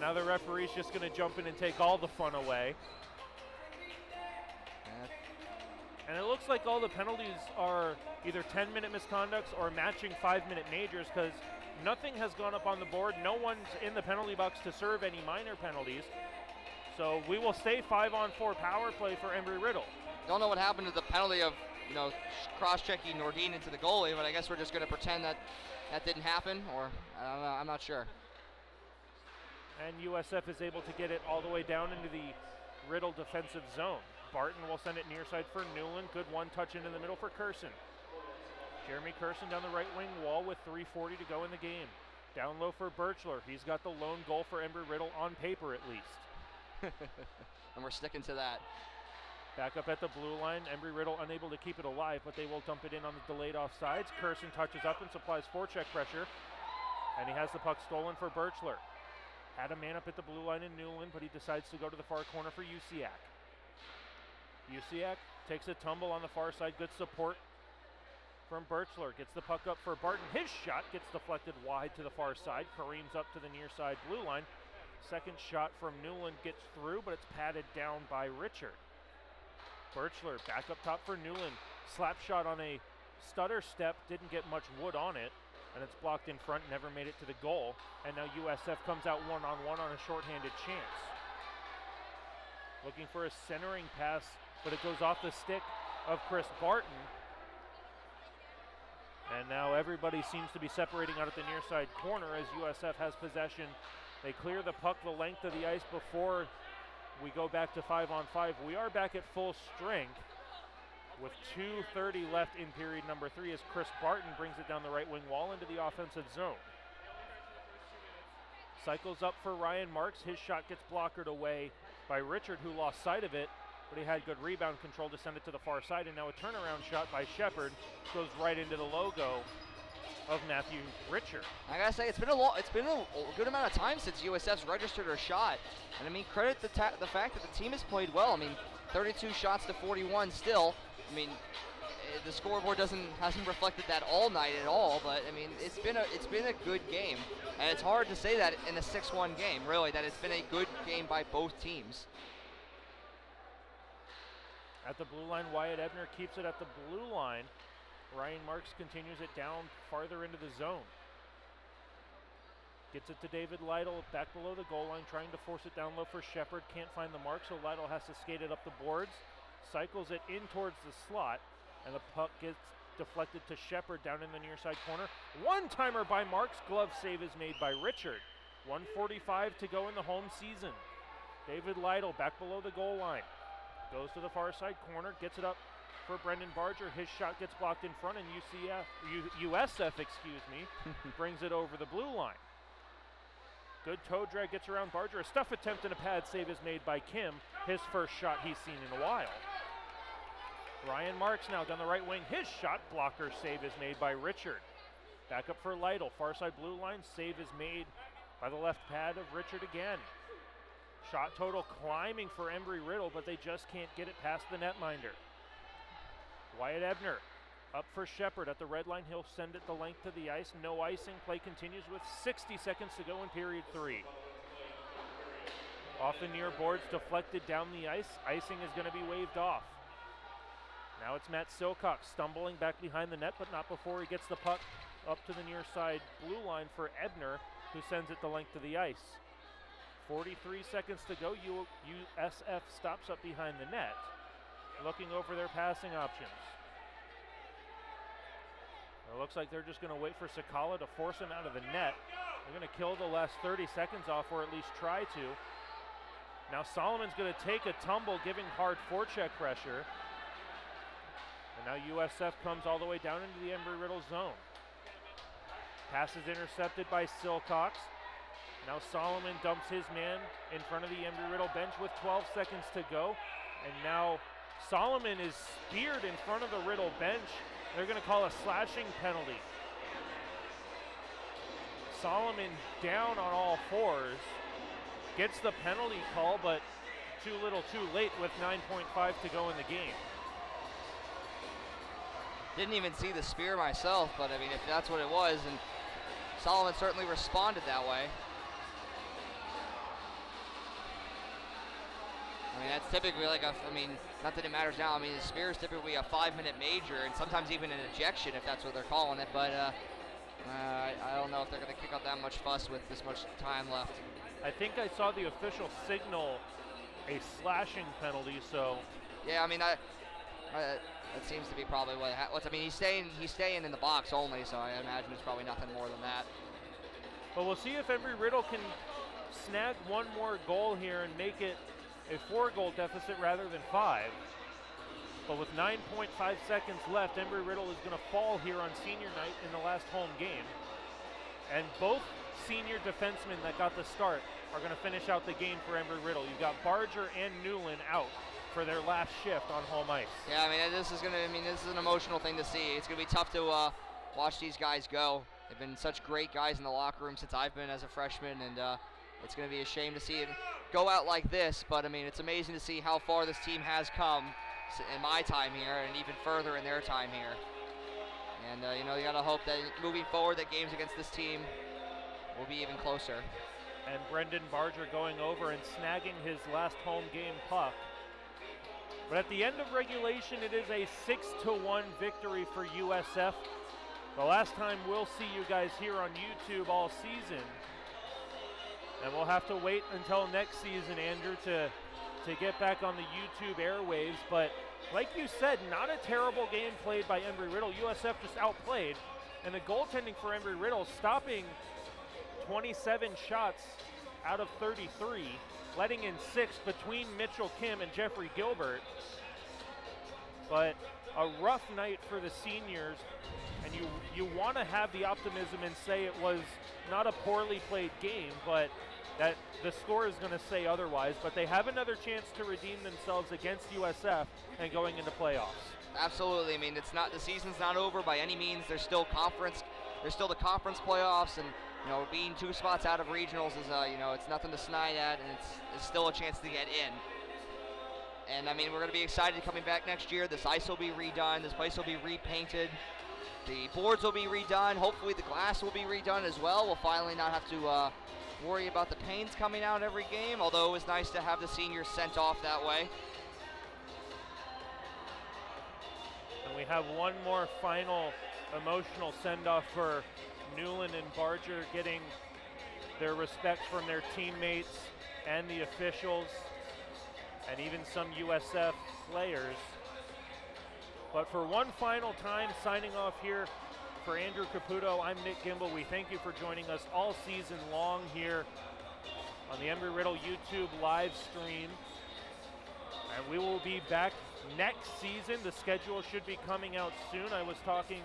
Now the referee's just going to jump in and take all the fun away. And it looks like all the penalties are either 10-minute misconducts or matching 5-minute majors, because nothing has gone up on the board. No one's in the penalty box to serve any minor penalties. So we will stay 5-on-4 power play for Embry-Riddle. Don't know what happened to the penalty of, cross-checking Nordine into the goalie, but I guess we're just going to pretend that that didn't happen, or I don't know, I'm not sure. And USF is able to get it all the way down into the Riddle defensive zone. Barton will send it near side for Newland. Good one-touch into the middle for Curson. Jeremy Curson down the right wing wall with 3:40 to go in the game. Down low for Birchler. He's got the lone goal for Embry-Riddle on paper at least. And we're sticking to that. Back up at the blue line. Embry-Riddle unable to keep it alive, but they will dump it in on the delayed offsides. Curson touches up and supplies forecheck pressure. And he has the puck stolen for Birchler. Had a man up at the blue line in Newland, but he decides to go to the far corner for Usiak. Usiak takes a tumble on the far side. Good support from Birchler. Gets the puck up for Barton. His shot gets deflected wide to the far side. Kareem's up to the near side blue line. Second shot from Newland gets through, but it's patted down by Richard. Birchler back up top for Newland. Slap shot on a stutter step. Didn't get much wood on it, and it's blocked in front. Never made it to the goal. And now USF comes out one-on-one on a shorthanded chance. Looking for a centering pass, but it goes off the stick of Chris Barton. And now everybody seems to be separating out at the near side corner as USF has possession. They clear the puck the length of the ice before we go back to 5-on-5. We are back at full strength with 2:30 left in period number 3 as Chris Barton brings it down the right wing wall into the offensive zone. Cycles up for Ryan Marks. His shot gets blockered away by Richard, who lost sight of it, but he had good rebound control to send it to the far side. And now a turnaround shot by Shepard goes right into the logo of Matthew Richard. I gotta say, it's been a good amount of time since USF's registered a shot, and I mean, credit the fact that the team has played well. I mean, 32 shots to 41 still. I mean, the scoreboard hasn't reflected that all night at all, but I mean, it's been a good game, and it's hard to say that in a 6-1 game, really, that it's been a good game by both teams. At the blue line, Wyatt Ebner keeps it at the blue line. Ryan Marks continues it down farther into the zone. Gets it to David Lytle back below the goal line, trying to force it down low for Shepard. Can't find the mark, so Lytle has to skate it up the boards. Cycles it in towards the slot, and the puck gets deflected to Shepard down in the near side corner. One-timer by Marks. Glove save is made by Richard. 1:45 to go in the home season. David Lytle back below the goal line. Goes to the far side corner, gets it up for Brendan Barger. His shot gets blocked in front, and USF brings it over the blue line. Good toe drag gets around Barger. A stuff attempt and a pad save is made by Kim. His first shot he's seen in a while. Ryan Marks now down the right wing. His shot blocker save is made by Richard. Back up for Lytle. Far side blue line. Save is made by the left pad of Richard again. Shot total climbing for Embry-Riddle, but they just can't get it past the netminder. Wyatt Ebner up for Shepard at the red line. He'll send it the length of the ice. No icing. Play continues with 60 seconds to go in period 3. Off the near boards, deflected down the ice. Icing is going to be waved off. Now it's Matt Silcock stumbling back behind the net, but not before he gets the puck up to the near side blue line for Ebner, who sends it the length of the ice. 43 seconds to go. USF stops up behind the net, looking over their passing options. It looks like they're just going to wait for Sakala to force him out of the net. They're going to kill the last 30 seconds off, or at least try to. Now Solomon's going to take a tumble, giving hard forecheck pressure. And now USF comes all the way down into the Embry-Riddle zone. Pass is intercepted by Silcox. Now Solomon dumps his man in front of the Embry-Riddle bench with 12 seconds to go. And now Solomon is speared in front of the Riddle bench. They're going to call a slashing penalty. Solomon down on all fours. Gets the penalty call, but too little too late with 9.5 to go in the game. Didn't even see the spear myself, but I mean, if that's what it was, and Solomon certainly responded that way. mean, that's typically like not that it matters now. I mean, the spear is typically a 5-minute major, and sometimes even an ejection if that's what they're calling it. But I don't know if they're going to kick up that much fuss with this much time left. I think I saw the official signal a slashing penalty. So yeah, I mean, that seems to be probably what. I mean, he's staying in the box only, so I imagine it's probably nothing more than that. But we'll see if Embry-Riddle can snag one more goal here and make it a 4-goal deficit rather than 5. But with 9.5 seconds left, Embry-Riddle is going to fall here on senior night in the last home game. And both senior defensemen that got the start are going to finish out the game for Embry-Riddle. You've got Barger and Newland out for their last shift on home ice. Yeah, I mean, this is an emotional thing to see. It's going to be tough to watch these guys go. They've been such great guys in the locker room since I've been as a freshman, and it's going to be a shame to see it go out like this. But I mean, it's amazing to see how far this team has come in my time here, and even further in their time here. And you know, you got to hope that moving forward, that games against this team will be even closer. And Brendan Barger going over and snagging his last home game puck. But at the end of regulation, it is a 6-1 victory for USF. The last time we'll see you guys here on YouTube all season. And we'll have to wait until next season, Andrew, to get back on the YouTube airwaves. But like you said, not a terrible game played by Embry-Riddle. USF just outplayed. And the goaltending for Embry-Riddle stopping 27 shots out of 33, letting in 6 between Mitchell Kim and Jeffrey Gilbert. But a rough night for the seniors, and you want to have the optimism and say it was not a poorly played game, but that the score is going to say otherwise. But they have another chance to redeem themselves against USF and going into playoffs. Absolutely. I mean, the season's not over by any means. There's still the conference playoffs, and you know, being 2 spots out of regionals is you know, it's nothing to snide at, and it's still a chance to get in. And I mean, we're going to be excited coming back next year. This ice will be redone. This place will be repainted. The boards will be redone. Hopefully the glass will be redone as well. We'll finally not have to worry about the pains coming out every game, although it was nice to have the seniors sent off that way. And we have one more final emotional send-off for Newland and Barger, getting their respect from their teammates and the officials and even some USF players. But for one final time, signing off here for Andrew Caputo, I'm Nick Gimbel. We thank you for joining us all season long here on the Embry-Riddle YouTube live stream. And we will be back next season. The schedule should be coming out soon. I was talking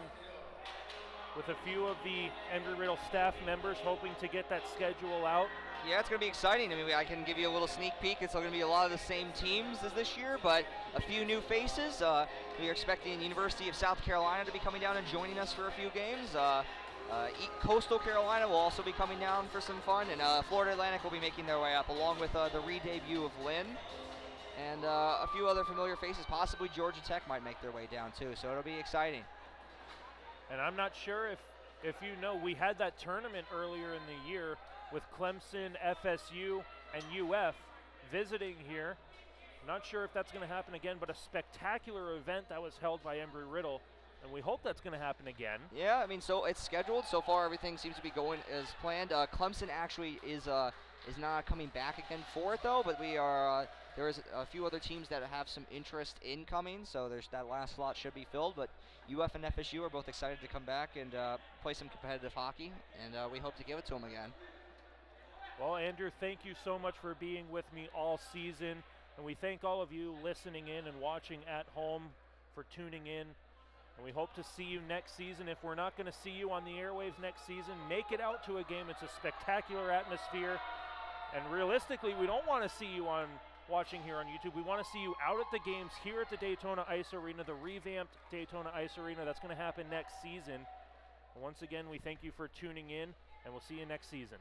with a few of the Embry-Riddle staff members, hoping to get that schedule out. Yeah, it's going to be exciting. I mean, I can give you a little sneak peek. It's going to be a lot of the same teams as this year, but a few new faces. We are expecting University of South Carolina to be coming down and joining us for a few games. Coastal Carolina will also be coming down for some fun, and Florida Atlantic will be making their way up, along with the re-debut of Lynn. And a few other familiar faces. Possibly Georgia Tech might make their way down too, so it'll be exciting. And I'm not sure if you know, we had that tournament earlier in the year with Clemson, FSU, and UF visiting here. Not sure if that's going to happen again, but a spectacular event that was held by Embry-Riddle, and we hope that's going to happen again. Yeah, I mean, so it's scheduled. So far, everything seems to be going as planned. Clemson actually is not coming back again for it, though, but we are there is a few other teams that have some interest in coming, so that last slot should be filled. But UF and FSU are both excited to come back and play some competitive hockey, and we hope to give it to them again. Well, Andrew, thank you so much for being with me all season, and we thank all of you listening in and watching at home for tuning in, and we hope to see you next season. If we're not going to see you on the airwaves next season, make it out to a game. It's a spectacular atmosphere, and realistically, we don't want to see you watching here on YouTube. We want to see you out at the games here at the Daytona Ice Arena, the revamped Daytona Ice Arena. That's going to happen next season. And once again, we thank you for tuning in, and we'll see you next season.